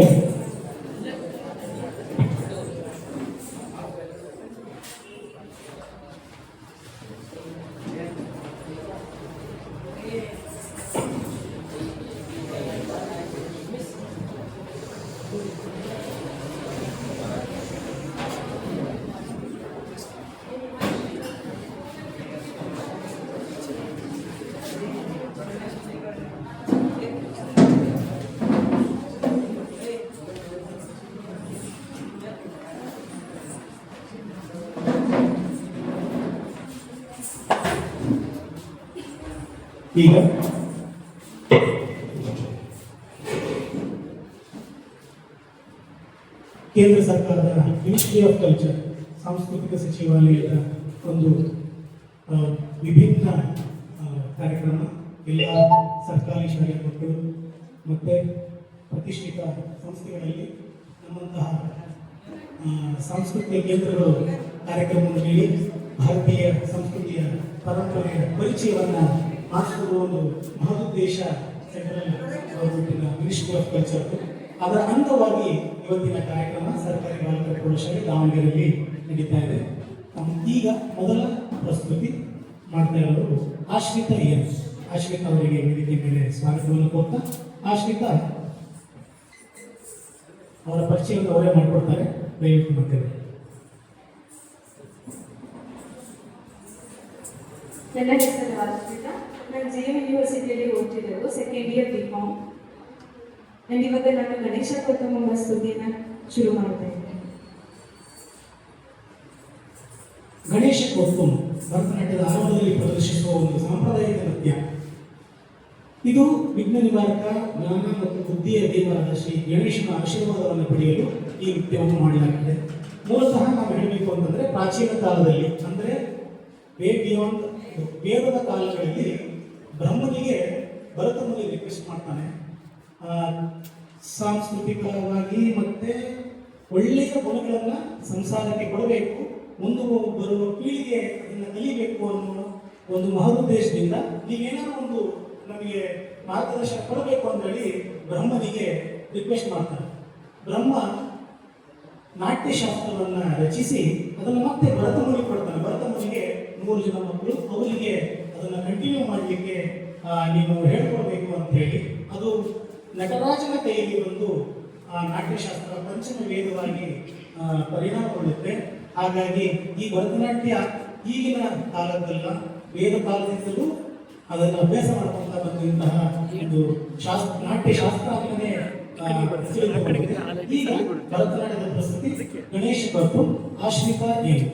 ಈಗ ಕೇಂದ್ರ ಸರ್ಕಾರದ ಮಿನಿಸ್ಟ್ರಿ ಆಫ್ ಕಲ್ಚರ್ ಸಾಂಸ್ಕೃತಿಕ ಸಚಿವಾಲಯದ ಒಂದು ವಿಭಿನ್ನ ಕಾರ್ಯಕ್ರಮ ಎಲ್ಲ ಸರ್ಕಾರಿ ಶಾಲೆ ಮಕ್ಕಳು ಮತ್ತು ಪ್ರತಿಷ್ಠಿತ ಸಂಸ್ಥೆಗಳಲ್ಲಿ ನಮ್ಮಂತಹ ಸಾಂಸ್ಕೃತಿಕ ಕೇಂದ್ರಗಳು ಕಾರ್ಯಕ್ರಮವನ್ನು ನೀಡಿ ಭಾರತೀಯ ಸಂಸ್ಕೃತಿಯ ಪರಂಪರೆಯ ಪರಿಚಯವನ್ನು ಮಾಡಿಸುವ ಒಂದು ಮಹದುದ್ದೇಶ ಸೆಂಟ್ರಲ್ ಗೌರ್ಮೆಂಟಿನ ಮಿನಿಸ್ಟ್ರಿ ಆಫ್ ಕಲ್ಚರ್. ಅದರ ಅಂಗವಾಗಿ ಇವತ್ತಿನ ಕಾರ್ಯಕ್ರಮ ಸರ್ಕಾರಿ ಬಾಲಕರ ಪ್ರೌಢಶಾಲೆ ದಾವಣಗೆರೆಯಲ್ಲಿ ನಡೀತಾ ಇದೆ. ಈಗ ಮೊದಲ ಪ್ರಸ್ತುತಿ ಮಾಡ್ತಾ ಇರೋರು ಆಶ್ರಿತ ಎನ್. ಆಶ್ರಿತ ಅವರಿಗೆ ವೇದಿಕೆ ಮೇಲೆ ಸ್ವಾಗತವನ್ನು ಕೊಡ್ತಾ ಆಶ್ರಿತ ಅವರ ಪರಿಚಯವನ್ನು ಅವರೇ ಮಾಡಿಕೊಡ್ತಾರೆ. ದಯವಿಟ್ಟು ಮಾಡ್ತೇವೆ. ನನ್ನ ಹೆಸರು ಆಶ್ರಿತಾ. ನಾನು JM ಯೂನಿವರ್ಸಿಟಿಯಲ್ಲಿ ಓದ್ತಿರೋದು, ಸೆಕೆಂಡ್ ಇಯರ್ B.Com. ಇವಾಗ ನಾನು ಗಣೇಶ ಕೊತ್ತಂಬ ಸ್ತುತಿನ ಶುರು ಮಾಡ್ತಾ ಇದ್ದೇನೆ. ಗಣೇಶ ಕೊತ್ತಂಬ ಭರತನಾಟ್ಯದ ಆರಂಭದಲ್ಲಿ ಪ್ರದರ್ಶಿಸುವ ಒಂದು ಸಾಂಪ್ರದಾಯಿಕ ನೃತ್ಯ. ಇದು ವಿಘ್ನ ನಿವಾರಕ, ಜ್ಞಾನ ಮತ್ತು ಬುದ್ಧಿಯ ದೇವರಾದ ಶ್ರೀ ಗಣೇಶನ ಆಶೀರ್ವಾದವನ್ನು ಪಡೆಯಲು ಈ ನೃತ್ಯವನ್ನು ಮಾಡಲಾಗಿದೆ. ಮೂಲತಃ ನಾವು ಹೇಳಬೇಕು ಅಂತಂದ್ರೆ ಪ್ರಾಚೀನ ಕಾಲದಲ್ಲಿ ಅಂದರೆ ವೇದದ ಕಾಲಗಳಲ್ಲಿ ಬ್ರಹ್ಮನಿಗೆ ಭರತನಿಗೆ ರಿಕ್ವೆಸ್ಟ್ ಮಾಡ್ತಾನೆ, ಸಾಂಸ್ಕೃತಿಕವಾಗಿ ಮತ್ತೆ ಒಳ್ಳೆಯ ಗುಣಗಳನ್ನು ಸಂಸಾರಕ್ಕೆ ಕೊಡಬೇಕು, ಮುಂದೆ ಬರುವ ಪೀಳಿಗೆ ಅದನ್ನು ಕಲಿಬೇಕು ಅನ್ನೋ ಒಂದು ಮಹದುದ್ದೇಶದಿಂದ ನೀವೇನಾದ್ರು ಒಂದು ನಮಗೆ ಮಾರ್ಗದರ್ಶನ ಕೊಡಬೇಕು ಅಂತೇಳಿ ಬ್ರಹ್ಮನಿಗೆ ರಿಕ್ವೆಸ್ಟ್ ಮಾಡ್ತಾರೆ. ಬ್ರಹ್ಮ ನಾಟ್ಯಶಾಸ್ತ್ರವನ್ನು ರಚಿಸಿ ಅದನ್ನು ಮತ್ತೆ ಭರತಮುನಿ ಕೊಡ್ತಾನೆ. ಭರತಮುನಿಗೆ 3 ಜನ ಮಕ್ಕಳು, ಅವರಿಗೆ ಅದನ್ನು ಕಂಟಿನ್ಯೂ ಮಾಡಲಿಕ್ಕೆ ನೀವು ಹೇಳ್ಕೊಡ್ಬೇಕು ಅಂತ ಹೇಳಿ ಅದು ನಟರಾಜನ ಕೈಯಲ್ಲಿ ಬಂದು ನಾಟ್ಯಶಾಸ್ತ್ರ ಪಂಚಮ ವೇದವಾಗಿ ಪರಿಣಾಮಗೊಳ್ಳುತ್ತೆ. ಹಾಗಾಗಿ ಈ ಭರತನಾಟ್ಯ ಈಗಿನ ಕಾಲದಲ್ಲ, ವೇದ ಕಾಲದಿಂದಲೂ ಅದನ್ನು ಅಭ್ಯಾಸ ಮಾಡ್ಕೊಂತ ಬಂದಂತಹ ಒಂದು ನಾಟ್ಯಶಾಸ್ತ್ರ ಅಂತಲೇ ಈಗ ಭರತನಾಟ್ಯದ ಪ್ರಸ್ತುತಿ ಗಣೇಶ್ ಭಟ್ಟು, ಆಶ್ರಿತಾ ಏನು.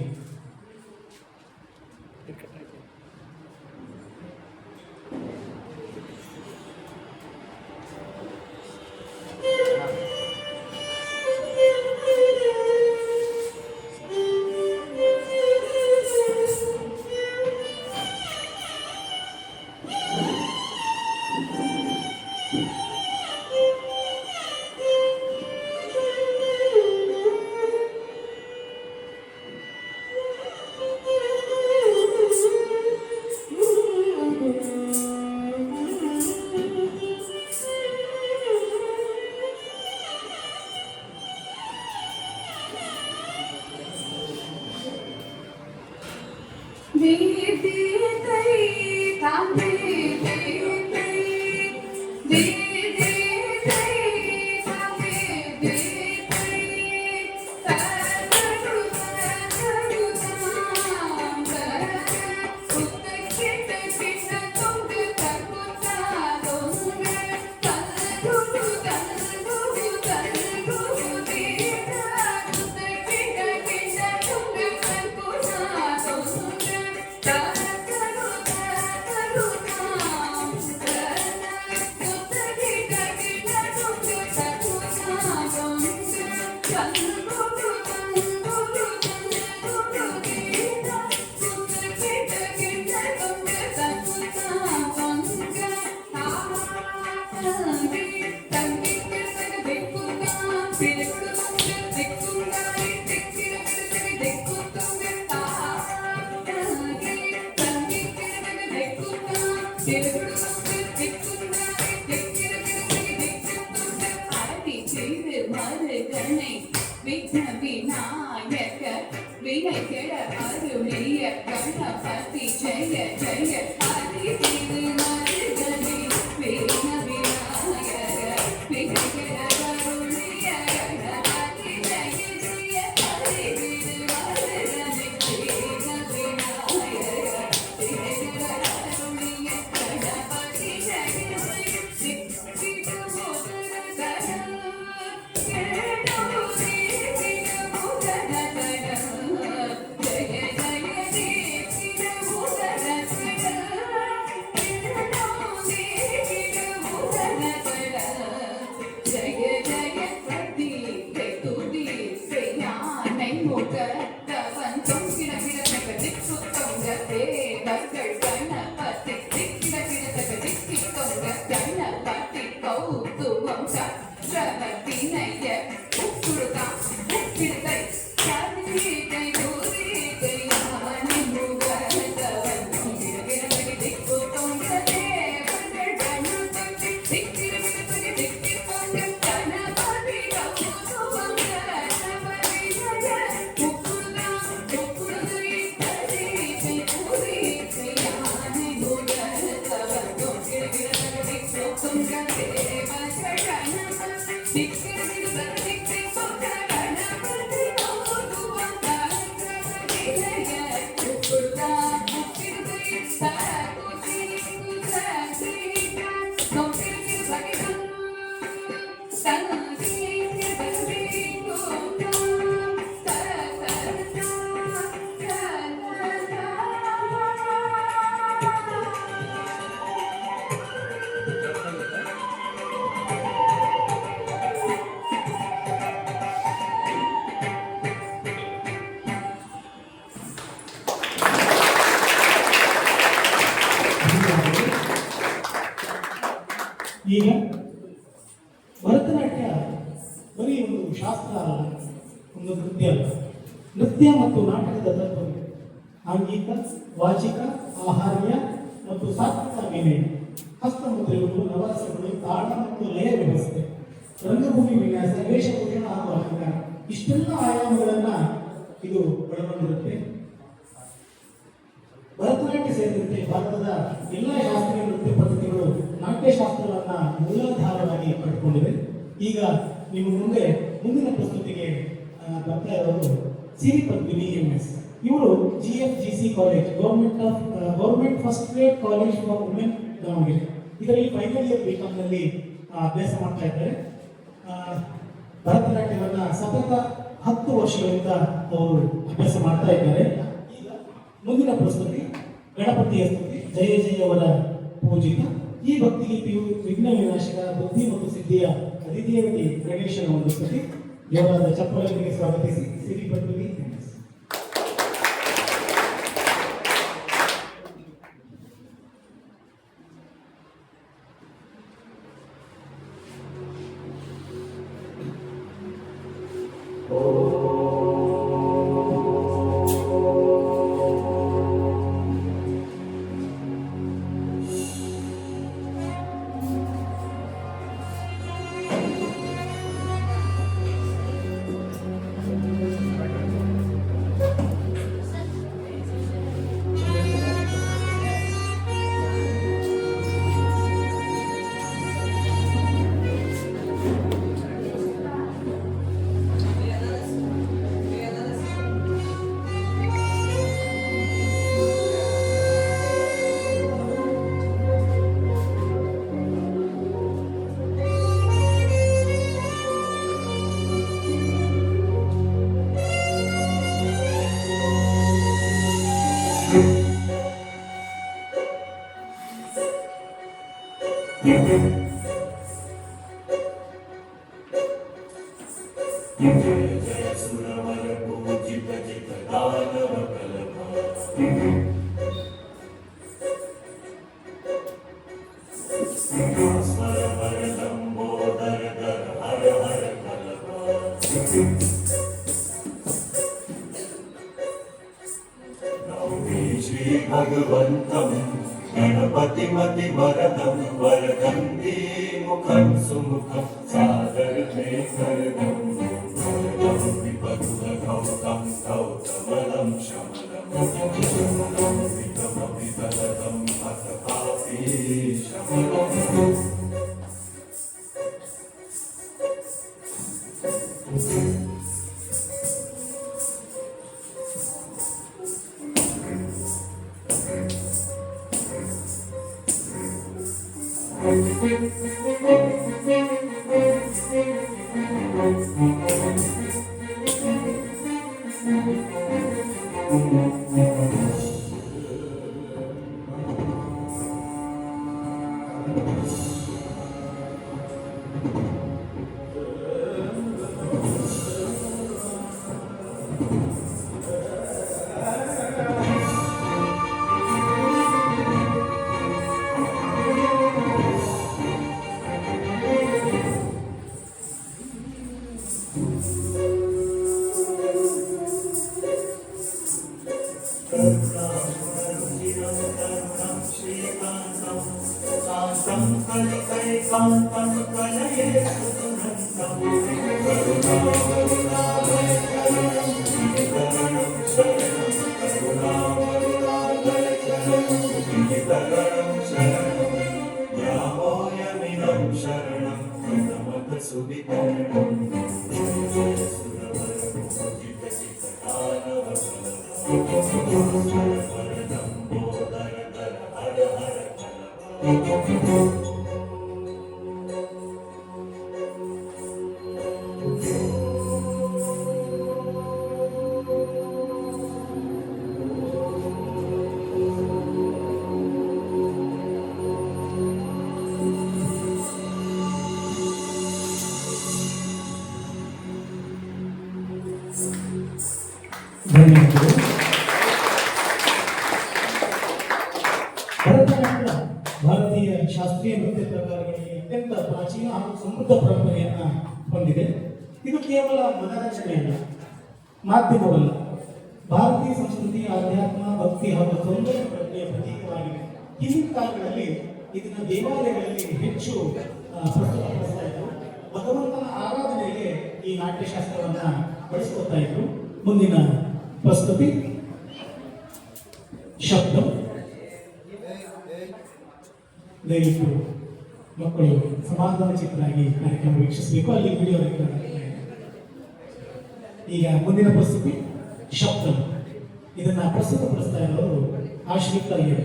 ಗಣಪತಿ ಜಯ ಜಯ ಹರಿ ತಿರುಮಲಗಣಿ ವಿಘ್ನ ವಿನಾಯಕ ವಿಘ್ನ ಕರುಣೆಯ ಗಣಪತಿ ಜಯ ಜಯ ಹರಿ ತಿರುಮಲಗಣಿ ವಿಘ್ನ ವಿನಾಯಕ ವಿಘ್ನ ಕರುಣೆಯ ಗಣಪತಿ ಜಯ ಜಯ ಸಿದ್ಧಿತ ಮೋದರ ಗಣ ಈಗ ಭರತನಾಟ್ಯ ಬರೀ ಒಂದು ಶಾಸ್ತ್ರ ಅಲ್ಲ, ಒಂದು ನೃತ್ಯ ಅಲ್ಲ, ನೃತ್ಯ ಮತ್ತು ನಾಟಕದ ತತ್ವವಿದೆ. ಆಂಗಿಕ, ವಾಚಿಕ, ಆಹಾರ್ಯ ಮತ್ತು ಸಾತ್ವಿಕ ವಿನಯ, ಹಸ್ತಮುದ್ರೆಗಳು, ನವರಸಗಳು, ತಾಳ ಮತ್ತು ಲಯ ವ್ಯವಸ್ಥೆ, ರಂಗಭೂಮಿ ವಿನ್ಯಾಸ, ವೇಷಭೂಷಣ ಹಾಗೂ ಅಲಂಕಾರ, ಇಷ್ಟೆಲ್ಲ ಆಯಾಮಗಳನ್ನ ಇದು ಒಳಗೊಂಡಿರುತ್ತೆ. ಭರತನಾಟ್ಯ ಸೇರಿದಂತೆ ಭಾರತದ ಎಲ್ಲ ಶಾಸ್ತ್ರೀಯ ನೃತ್ಯ ಪದ್ಧತಿಗಳು ನಾಟ್ಯಶಾಸ್ತ್ರವನ್ನ ಮೂಲಾಧಾರವಾಗಿ ಪಡೆದುಕೊಂಡಿವೆ. ಈಗ ನಿಮ್ಮ ಮುಂದೆ ಮುಂದಿನ ಪ್ರಸ್ತುತಿಗೆ ಬರ್ತಾ ಇರೋರು ಸಿರಿ ಪದ್ಮಿನಿ MS. ಇವರು GFGC college, government first grade college for women Davanagere, ಇದರಲ್ಲಿ ಫೈನಲ್ ಇಯರ್ B.Com ನಲ್ಲಿ ಅಭ್ಯಾಸ ಮಾಡ್ತಾ ಇದ್ದಾರೆ. ಭರತನಾಟ್ಯವನ್ನ ಸತತ 10 ವರ್ಷಗಳಿಂದ ಅವರು ಅಭ್ಯಾಸ ಮಾಡ್ತಾ ಇದ್ದಾರೆ. ಈಗ ಮುಂದಿನ ಪ್ರಸ್ತುತಿ ಗಣಪತಿಯ ಸ್ತುತಿ, ಜಯ ಜಯವರ ಪೂಜಿತ. ಈ ಭಕ್ತಿಗೀತೆಯು ವಿಘ್ನ ವಿನಾಶಕ, ಬುದ್ಧಿ ಮತ್ತು ಸಿದ್ಧಿಯ ಅಧಿದೇವತೆ ಗಣೇಶನ ಒಂದು ಸ್ತುತಿ. ದೇವರಾದ ಚಪ್ಪಲಗಳಿಗೆ ಸ್ವಾಗತಿಸಿ ಸಿರಿ ಪದ್ಮಿನಿ MS. श्री भगवन्तं गणपतिमति वरदं वरदन्ती मुखं सुमुखं सादरते करदं वरदं विपदुरघौतं गौतमलं शमनं वितमपि तदतं हतपापी शमनम् ಧನ್ಯವಾದಗಳು. ಭರತನಾಟ್ಯ ಭಾರತೀಯ ಶಾಸ್ತ್ರೀಯ ನೃತ್ಯ ಪ್ರಕಾರಗಳಿಗೆ ಅತ್ಯಂತ ಪ್ರಾಚೀನ ಹಾಗೂ ಸಮೃದ್ಧ ಪರಂಪರೆಯನ್ನ ಹೊಂದಿದೆ. ಇದು ಕೇವಲ ಮನರಂಜನೆಯಲ್ಲ, ಮಾಧ್ಯಮವಲ್ಲ, ಭಾರತೀಯ ಸಂಸ್ಕೃತಿಯ ಆಧ್ಯಾತ್ಮ ಭಕ್ತಿ ಹಾಗೂ ಸೌಂದರ್ಯ ಪ್ರಜ್ಞೆಯ ಪ್ರತೀಕವಾಗಿದೆ. ಹಿಂದಿನ ಕಾಲಗಳಲ್ಲಿ ಇದನ್ನ ದೇವಾಲಯಗಳಲ್ಲಿ ಹೆಚ್ಚು ಪ್ರಸ್ತುತಪಡಿಸ್ತಾ ಇದ್ರು. ಭಗವಂತನ ಆರಾಧನೆಗೆ ಈ ನಾಟ್ಯಶಾಸ್ತ್ರವನ್ನ ಬಳಸ್ಕೊತಾ ಇದ್ರು. ಮುಂದಿನ ಪ್ರಸ್ತುತಿ ಶಬ್ದ. ದಯವಿಟ್ಟು ಮಕ್ಕಳು ಸಮಾಧಾನ ಚಿತ್ತರಾಗಿ ಕಾರ್ಯಕ್ರಮ ವೀಕ್ಷಿಸಬೇಕು. ಅಲ್ಲಿ ವಿಡಿಯೋ ರೆಕಾರ್ಡ್ ಆಗ್ತಾ ಇದೆ. ಈಗ ಮುಂದಿನ ಪ್ರಸ್ತುತಿ ಶಬ್ದ. ಇದನ್ನ ಪ್ರಸ್ತುತಪಡಿಸ್ತಾ ಇರೋರು ಆಶ್ರಿತ ಅಯ್ಯರ್.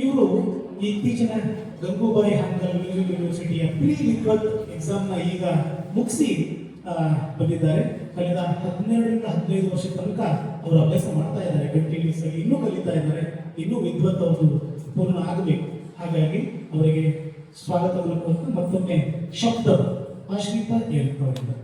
ಇವರು ಇತ್ತೀಚಿನ ಗಂಗೂಬಾಯಿ ಹಾನ್ಗಲ್ ಯೂನಿವರ್ಸಿಟಿಯ ಪ್ರೀ ವಿದ್ವತ್ ಎಕ್ಸಾಮ್ನ ಈಗ ಮುಗಿಸಿ ಬಂದಿದ್ದಾರೆ. ಕಳೆದ 12ರಿಂದ 15 ವರ್ಷ ತನಕ ಅವರು ಅಭ್ಯಾಸ ಮಾಡ್ತಾ ಇದ್ದಾರೆ. ಕಂಟಿನ್ಯೂಸ್ ಆಗಿ ಇನ್ನೂ ಕಲಿತಾ ಇದ್ದಾರೆ. ಇನ್ನೂ ವಿದ್ವತ್ ಅವರು ಪೂರ್ಣ ಆಗಬೇಕು. ಹಾಗಾಗಿ ಅವರಿಗೆ ಸ್ವಾಗತವನ್ನು ಕೊಟ್ಟು ಮತ್ತೊಮ್ಮೆ ಶಬ್ದ ಆಶ್ರಿತ ಹೇಳ್ತಾರೆ.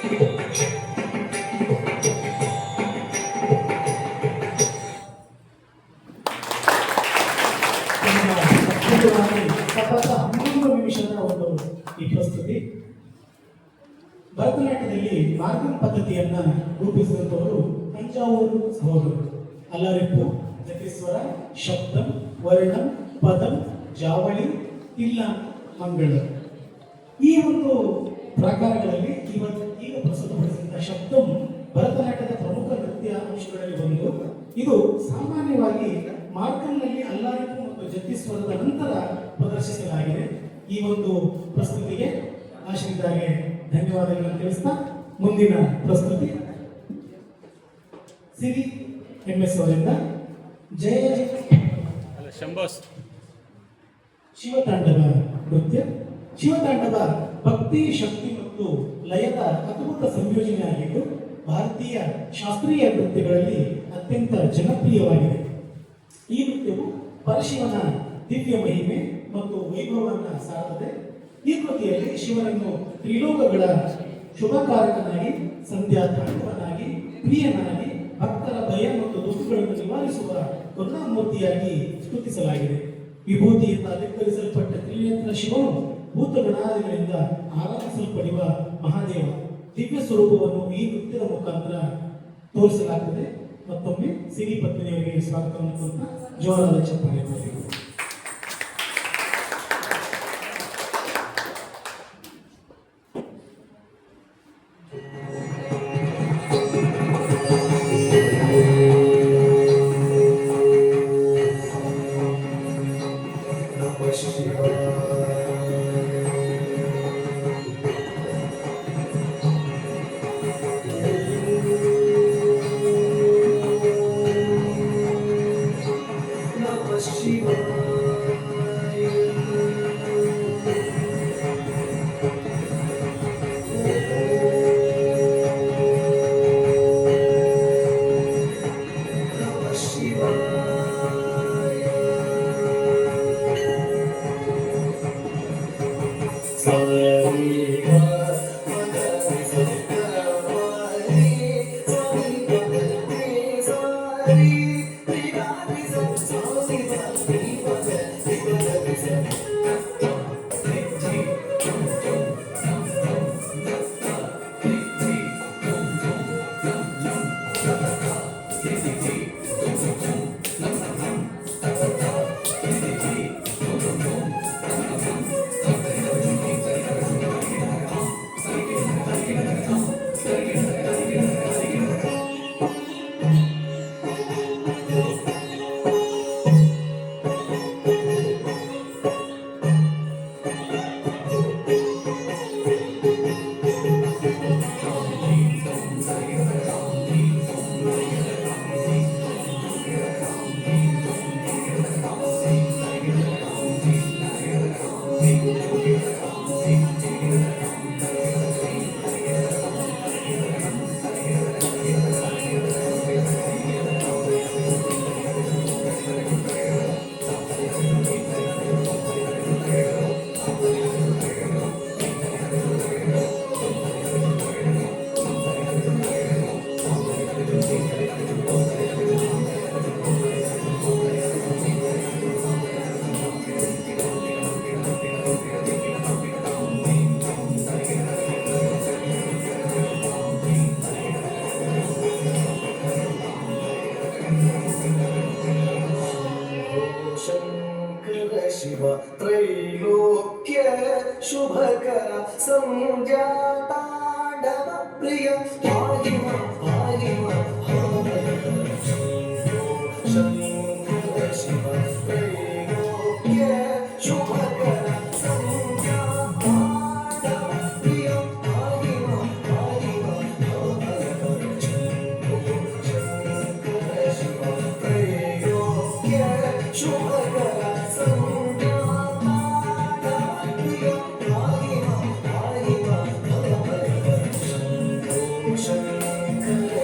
ತುಂಬ ಅದ್ಭುತವಾಗಿ ಸತತ 11 ನಿಮಿಷದ ಒಂದು ಈ ಪ್ರಸ್ತುತಿ. ಭರತನಾಟ್ಯದಲ್ಲಿ ಮಾರ್ಗನ್ ಪದ್ಧತಿಯನ್ನ ರೂಪಿಸಿದಂಥವರು ತಂಜಾವೂರು ಸಹೋದರರು. ಅಲ್ಲರಿಪ್ಪು, ಜತಿಸ್ವರ, ಶಬ್ದಂ, ವರ್ಣಂ, ಪದಂ, ಜಾವಳಿ, ಇಲ್ಲ, ಮಂಗಳ. ಈ ಒಂದು ಪ್ರಕಾರಗಳಲ್ಲಿ ಈಗ ಪ್ರಸ್ತುತಪಡಿಸಿದ ಶಬ್ದಂ ಭರತನಾಟ್ಯದ ಪ್ರಮುಖ ನೃತ್ಯ ಅಂಶಗಳಲ್ಲಿ ಒಂದು. ಇದು ಸಾಮಾನ್ಯವಾಗಿ ಮಾರ್ಗನ್ನಲ್ಲಿ ಅಲ್ಲಾರಿಪ್ಪು ಮತ್ತು ಜತಿಸ್ವರದ ನಂತರ ಪ್ರದರ್ಶಿಸಲಾಗಿದೆ. ಈ ಒಂದು ಪ್ರಸ್ತುತಿಗೆ ಆಶ್ರಿತರಿಗೆ ಧನ್ಯವಾದಗಳನ್ನು ತಿಳಿಸ್ತಾ ಮುಂದಿನ ಪ್ರಸ್ತುತಿ ಸಿರಿ MS ಅವರಿಂದ ಜಯ ಶಿವತಾಂಡವ ನೃತ್ಯ. ಶಿವತಾಂಡವ ಭಕ್ತಿ, ಶಕ್ತಿ ಮತ್ತು ಲಯದ ಅದ್ಭುತ ಸಂಯೋಜನೆಯಾಗಿದ್ದು ಭಾರತೀಯ ಶಾಸ್ತ್ರೀಯ ನೃತ್ಯಗಳಲ್ಲಿ ಅತ್ಯಂತ ಜನಪ್ರಿಯವಾಗಿದೆ. ಈ ನೃತ್ಯವು ಪರಶಿವನ ದಿವ್ಯ ಮಹಿಮೆ ಮತ್ತು ವೈಭವವನ್ನು ಸಾರುತ್ತದೆ. ಈ ಕೃತಿಯಲ್ಲಿ ಶಿವನನ್ನು ತ್ರಿಲೋಕಗಳ ಶುಭಕಾರಕನಾಗಿ, ಸಂಧ್ಯಾತಾಂಡವನಾಗಿ, ಪ್ರಿಯನಾಗಿ, ಭಕ್ತರ ಭಯ ಮತ್ತು ದುಃಖಗಳನ್ನು ನಿವಾರಿಸುವ ಕರುಣಾಮೂರ್ತಿಯಾಗಿ ಸ್ತುತಿಸಲಾಗಿದೆ. ವಿಭೂತಿಯಿಂದ ಅಲಂಕರಿಸಲ್ಪಟ್ಟ ತ್ರಿನೇತ್ರ ಶಿವನು ಭೂತಗಣಾದಿಗಳಿಂದ ಆರಾಧಿಸಲ್ಪಡುವ ಮಹಾದೇವ. ದಿವ್ಯ ಸ್ವರೂಪವನ್ನು ಈ ನೃತ್ಯದ ಮುಖಾಂತರ ತೋರಿಸಲಾಗುತ್ತದೆ. ಮತ್ತೊಮ್ಮೆ ಸಿರಿ ಪತ್ನಿಯವರಿಗೆ ಸ್ವಾಗತವನ್ನು ಕೊಡ್ತಾ ಜೋರಾದ ಚಪ್ಪಾಳೆ ಕೊಡಿ. शिव त्रैलोक्य शुभकर संजातांडव प्रिय पाहिम पाहिम शंकर शिव त्रैलोक्य शुभकर संजातांडव प्रिय पाहिम पाहिम शंकर शिव त्रैलोक्य शुभकर शंकर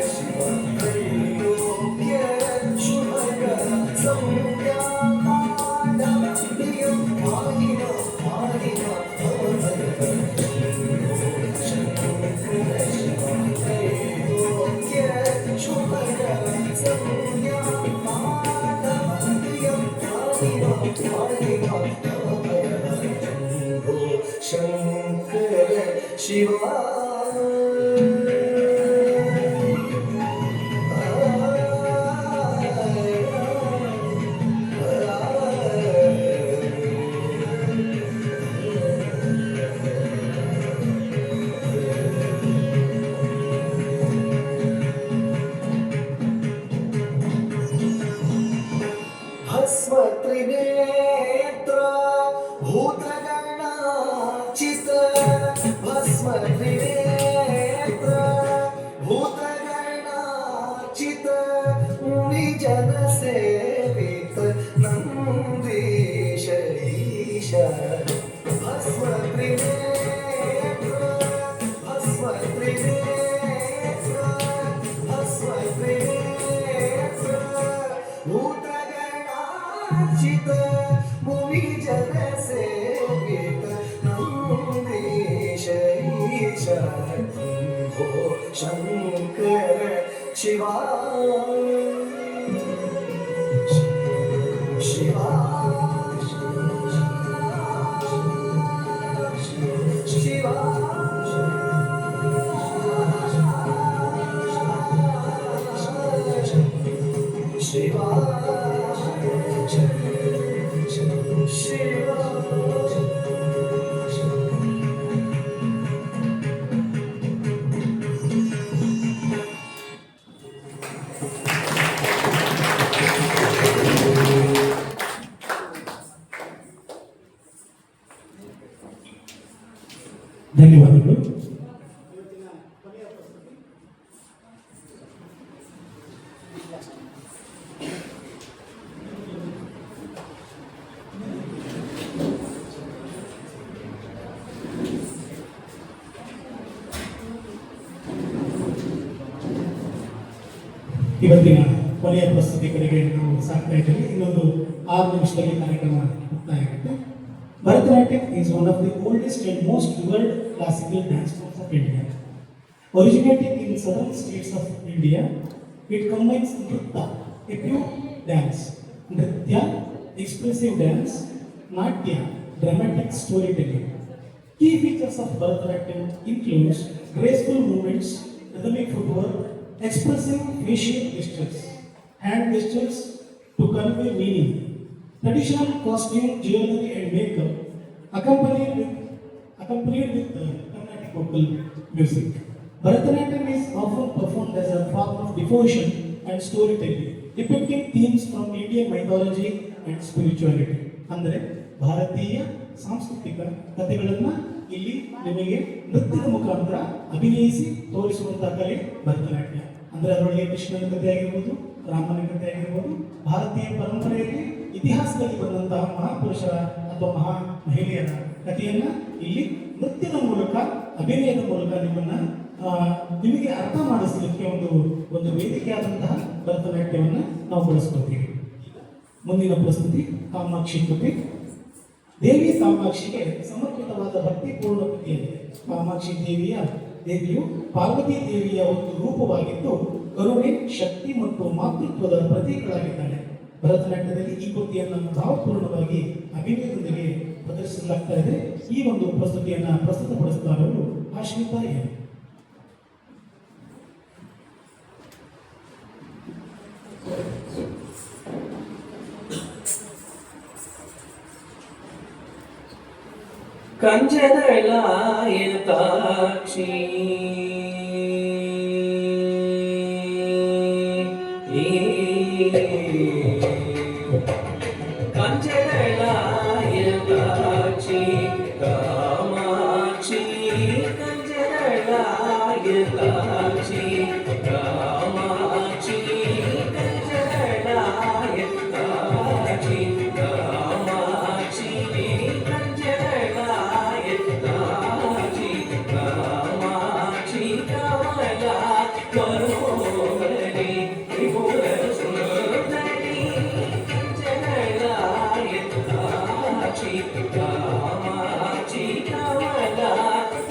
भस्म त्रिनेत्र भूतगणाचित भस्म त्रिनेत्र भूतगणाचित मुनिजन सेवित नंदीश ईश भस्म त्रिनेत्र भस्म त्रिनेत्र भस्म त्रिनेत्र भूतगणाचित मुनिजन सेवित नंदीश ईश भो शंकर शिवा शिवा शिवा शिवा शिवा ಧನ್ಯವಾದಗಳು. ಇವತ್ತಿನ ಕೊನೆಯ ಪ್ರಸ್ತುತಿ ಕಡೆಗೆ ನಾವು ಸಾಕ್ತಾ ಇದ್ದೀವಿ. ಇನ್ನೊಂದು 6 ನಿಮಿಷದಲ್ಲಿ ಕಾರ್ಯಕ್ರಮ ಮುಕ್ತಾಯ ಆಗುತ್ತೆ. Bharatanatyam is one of the oldest and most revered classical dance forms of India. Originating in southern states of India, it combines Nritta, a pure dance, Nritya, expressive dance, Natya, dramatic storytelling. Key features of Bharatanatyam includes graceful movements, rhythmic footwork, expressive facial gestures, hand gestures to convey meaning, traditional costume, jewelry and makeup accompanied with Carnatic vocal music. Bharatanatyam is often performed as a form of devotion and storytelling, depicting themes from Indian mythology and spirituality. ಅಂದರೆ ಭಾರತೀಯ ಸಾಂಸ್ಕೃತಿಕ ಕಥೆಗಳನ್ನ ಇಲ್ಲಿ ನಿಮಗೆ ನೃತ್ಯದ ಮುಖಾಂತರ ಅಭಿನಯಿಸಿ ತೋರಿಸುವಂತಹ ಕಲೆ ಭರತನಾಟ್ಯ. ಅಂದ್ರೆ ಅದರೊಳಗೆ ಕೃಷ್ಣನ ಕಥೆ ಆಗಿರ್ಬೋದು, ರಾಮನ ಕಥೆ ಆಗಿರ್ಬೋದು, ಭಾರತೀಯ ಪರಂಪರೆಯಲ್ಲಿ ಇತಿಹಾಸದಲ್ಲಿ ಬಂದಂತಹ ಮಹಾಪುರುಷರ ಅಥವಾ ಮಹಾ ಮಹಿಳೆಯರ ಕಥೆಯನ್ನ ಇಲ್ಲಿ ನೃತ್ಯದ ಮೂಲಕ, ಅಭಿನಯದ ಮೂಲಕ ನಿಮಗೆ ಅರ್ಥ ಮಾಡಿಸಲಿಕ್ಕೆ ಒಂದು ವೇದಿಕೆಯಾದಂತಹ ಭರತನಾಟ್ಯವನ್ನು ನಾವು ಬಳಸ್ಕೊಳ್ತೀವಿ. ಮುಂದಿನ ಪ್ರಸ್ತುತಿ ಕಾಮಾಕ್ಷಿ ಕೃತಿ. ದೇವಿ ಕಾಮಾಕ್ಷಿಗೆ ಸಮರ್ಪಿತವಾದ ಭಕ್ತಿಪೂರ್ಣ ಕೃತಿಯಾಗಿದೆ. ಕಾಮಾಕ್ಷಿ ದೇವಿಯು ಪಾರ್ವತಿ ದೇವಿಯ ಒಂದು ರೂಪವಾಗಿದ್ದು ಕರುಣೆ, ಶಕ್ತಿ ಮತ್ತು ಮಾತೃತ್ವದ ಪ್ರತೀಕಗಳಾಗಿದ್ದಾಳೆ. ಭರತನಾಟ್ಯದಲ್ಲಿ ಈ ಕೃತಿಯನ್ನು ಭಾವಪೂರ್ಣವಾಗಿ ಅಭಿನಯದೊಂದಿಗೆ ಪ್ರದರ್ಶಿಸಲಾಗ್ತಾ ಇದೆ. ಈ ಒಂದು ಪ್ರಸ್ತುತಿಯನ್ನು ಪ್ರಸ್ತುತಪಡಿಸುತ್ತಾರವರು ಆಶ್ರಿತಾ ಎನ್. ಕಂಜದಳಾಯತಾಕ್ಷಿ ಕಂಜದಳಾಯತಾಕ್ಷಿ ಕಾಮಾಕ್ಷಿ ಕಂಜದಳಾಯತಾಕ್ಷಿ ಕಾಮಾಕ್ಷಿ ಕಂಜದಳಾಯತಾಕ್ಷಿ ಕಾಮಾಕ್ಷಿ ಕಂಜದಳಾಯತಾಕ್ಷಿ ಕಾಮಾಕ್ಷಿ ಕಮಲ ಮನೋಹರಿ ತ್ರಿಪುರ ಸುಂದರಿ ಕಂಜದಳಾಯತಾಕ್ಷಿ ಕಾಮಾಕ್ಷಿ ಕಮಲ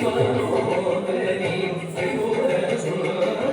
ಮನೋಹರಿ ತ್ರಿಪುರ ಸುಂದರಿ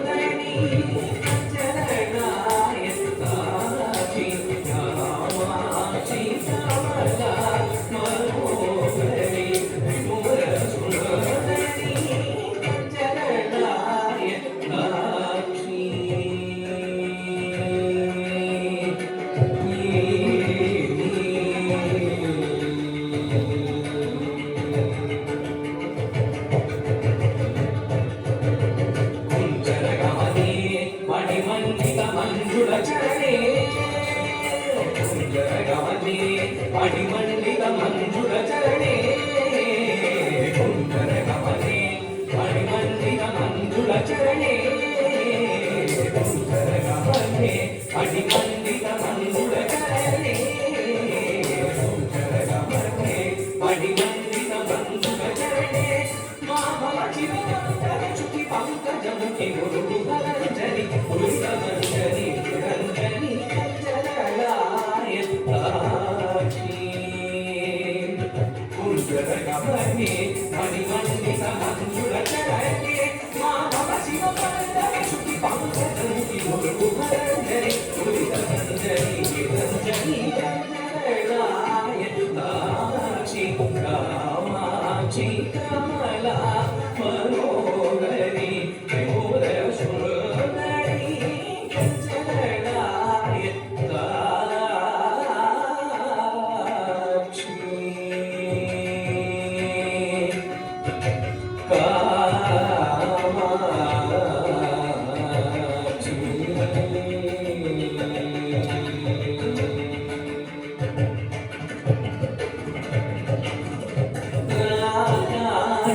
ಮಣಿಮಂಡಿತ ಮಂಜುಳ ಚರಣೆ ಸುಂದರಗಮನೆ ಮಣಿಮಂಡಿತ ಮಂಜುಳ ಚರಣೆ ಮಾಮಲ ಚಿರವಂತರ ಚುಕಿ ಪಂಕಜಮುಖಿ ಮುರುಗುಹರಂಜನಿ ಮುರುಗವಂಜನಿ ರಂಜನಿ ಕಂಚನಗಳಾಯ ಸುಂದರಗಮನೆ ಮಣಿಮಂಡಿತ ಮಂಜುಳ ಚರಣೆ ಮಾಮಲ ಚಿರವಂತರ ಚುಕಿ ಪಂಕಜಮುಖಿ ಮುರುಗುಹರಂಜನಿ ಮುರುಗವಂಜನಿ ರಂಜನಿ ಕಂಚನಗಳಾಯ ಕಾಮಾಕ್ಷಿ ಕಮಲಾ ಮನೋಹರಿ ತ್ರಿಪುರ ಸುಂದರಿ ಕಂಚನಗಳಾಯ ಕಾಮಾಕ್ಷಿ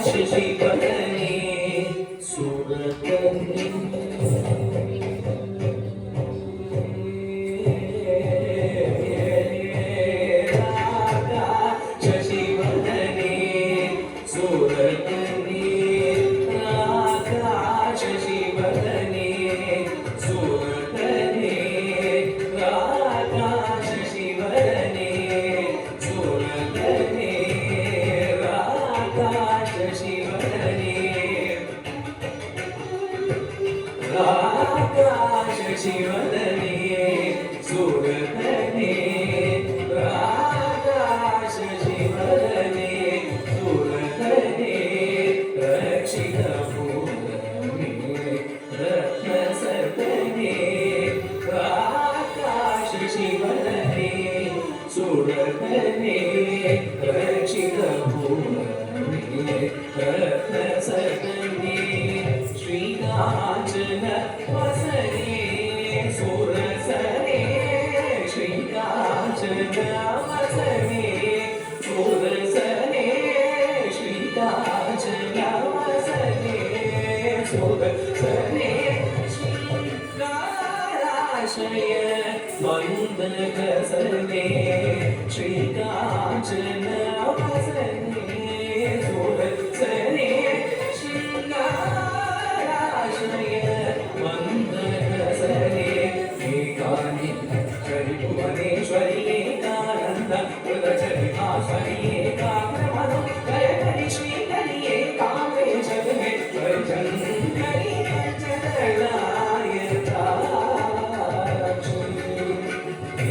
ಶಶಿಪದನೆ ಸುರತನೆ ಶಶಿವದನೆ ಸುರತನೆ ಶಶಿವದನೆ ಸುರತನೆ ಶಶಿವದನೆ ಸುರತನೆ ಶಿವದನೆ ಸುರತನೆ ರಾಕಾಶ ಶಿವದನೆ ಸುರತನೆ ರಕ್ಷಿತ ಪೂರ್ಣಮೆ ರತ್ನ ಸದನೆ ರಾಕಾಶ ಶಿವದನೆ ಸುರತನೆ ರಕ್ಷಿತ ಪೂರ್ಣಮೆ ರತ್ನ ಸದನೆ ಶ್ರೀಕಾಂಚನ ವಸನೆ ಸುರಸನೆ ಶ್ರೀಕಾಂಚನ ವಸನೆ ಸುರಸನೆ ಶ್ರೀಕಾಂಚನ ವಸನೆ ಸುರಸನೆ ಶ್ರೀಕಾರಾಶ್ರಯ ಮಂದಕಸನೆ ಶ್ರೀಕಾಂಚನ ವಸನೆ ಸುರಸನೆ ಶ್ರೀಕಾರಾಶ್ರಯ ಮಂದಕಸನೆ ಏಕಾನಿ ಶ್ರೀಭುವನೇಶ್ವರಿ ಏಕಾನಂದ ಹೃದಯಚರಿತಾಶ್ವರಿ ಏಕಾಗ್ರಮನು ದಯಕರಿ ಶ್ರೀಕರಿ ಏಕಾಂಬೇಶಗಮೆ ವೈಜಂಕರಿ ಕಂಚನಲಾಯತಾಕ್ಷಿ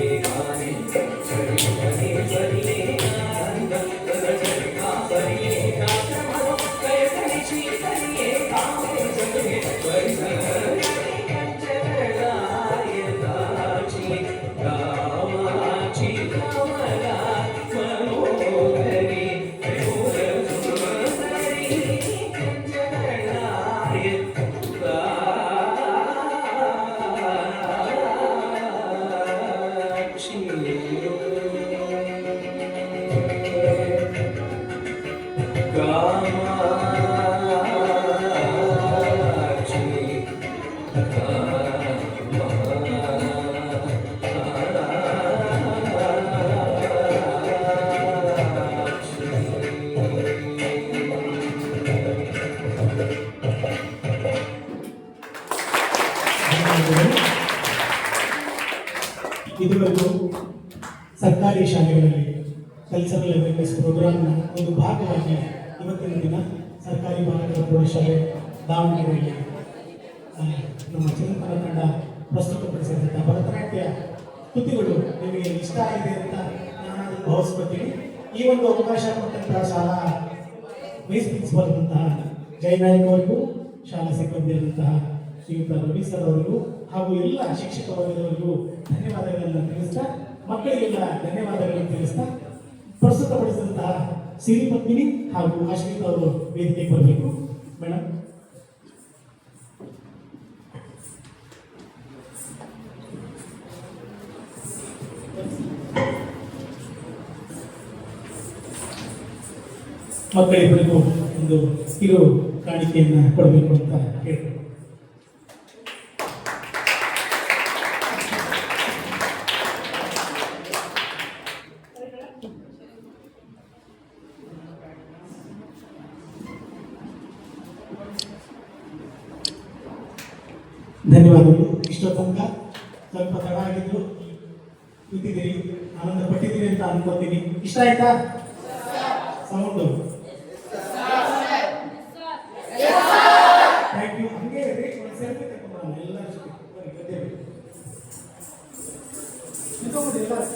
ಏಕಾನಿ ಶ್ರೀಭುವನೇಶ್ವರಿ ಏಕಾನಂದ ಹೃದಯಚರಿತಾಶ್ವರಿ ಏಕಾಗ್ರಮನು ದಯಕರಿ ಶ್ರೀಕರಿ ಏಕಾಂಬೇಶಗಮೆ ವೈಜಂಕರಿ ಕಾಮಾಕ್ಷಿ ಕಮಲಾ ಮನೋಹರಿ ತ್ರಿಪುರ ಸುಂದರಿ ಕಂಚನಗಳಾಯ ಕಾಮಾಕ್ಷಿ ಇದುವರೆಗೂ ಸರ್ಕಾರಿ ಶಾಲೆಗಳಲ್ಲಿ ಕಲ್ಚರಲ್ ಅವೇರ್ನೆಸ್ ಪ್ರೋಗ್ರಾಮ್ನ ಒಂದು ಭಾಗವಾಗಿ ಇವತ್ತಿನ ದಿನ ಸರ್ಕಾರಿ ಬಾಲಕರ ಪ್ರೌಢಶಾಲೆ ದಾವಣಗೆರೆಯಲ್ಲಿ ನಮ್ಮ ಚಿಂತನ ತಂಡ ಪ್ರಸ್ತುತಪಡಿಸಿದಂಥ ಭರತನಾಟ್ಯ ಕೃತಿಗಳು ನಿಮಗೆ ಇಷ್ಟ ಆಗಿದೆ ಅಂತ ನಾನು ಭಾವಿಸ್ಕೊತೀನಿ. ಈ ಒಂದು ಅವಕಾಶ ಕೊಟ್ಟಂತಹ ಶಾಲಾ ವೈಸ್ ಪ್ರಿನ್ಸಿಪಲ್ ಆದಂತಹ ಜಯನಾಯಕ್ ಅವರಿಗೂ, ಶಾಲಾ ಸಿಬ್ಬಂದಿಯಾದಂತಹ ಶ್ರೀಯುತ ರವಿ ಸರ್ ಅವರಿಗೂ ಹಾಗೂ ಎಲ್ಲ ಶಿಕ್ಷಕ ವರ್ಗದವರಿಗೂ ಧನ್ಯವಾದಗಳನ್ನು ತಿಳಿಸ್ತಾ, ಮಕ್ಕಳಿಗೆಲ್ಲ ಧನ್ಯವಾದಗಳನ್ನು ತಿಳಿಸ್ತಾ, ಪ್ರಸ್ತುತಪಡಿಸಿದಂತಹ ಸಿರಿ ಪತ್ನಿ ಹಾಗೂ ಆಶ್ರಿತ ಅವರು ವೇದಿಕೆಗೆ ಬರಬೇಕು. ಮೇಡಮ್, ಮಕ್ಕಳಿಬ್ಬರಿಗೂ ಒಂದು ಕಿರು ಕಾಣಿಕೆಯನ್ನು ಕೊಡಬೇಕು ಅಂತ ಹೇಳ್ತಾರೆ. ಧನ್ಯವಾದಗಳು. ಇಷ್ಟ ತನಕ ಸ್ವಲ್ಪ ತಡ ಆಗಿದ್ರು ಕೂತಿದ್ದೀರಿ, ಆನಂದ ಪಟ್ಟಿದ್ದೀರಿ ಅಂತ ಅನ್ಕೋತೀನಿ. ಇಷ್ಟ ಆಯ್ತಾ? Sound thank you. ಹಂಗೆ ಇರಿ, ಒಂದು ಸೆಲ್ಫಿ ತಗೊಂಡ್ಬರೋಣ ಎಲ್ಲರೂ. ನಿಂತ್ಕೊಂಡ್ಬಿಡಿ ಎಲ್ಲರೂ.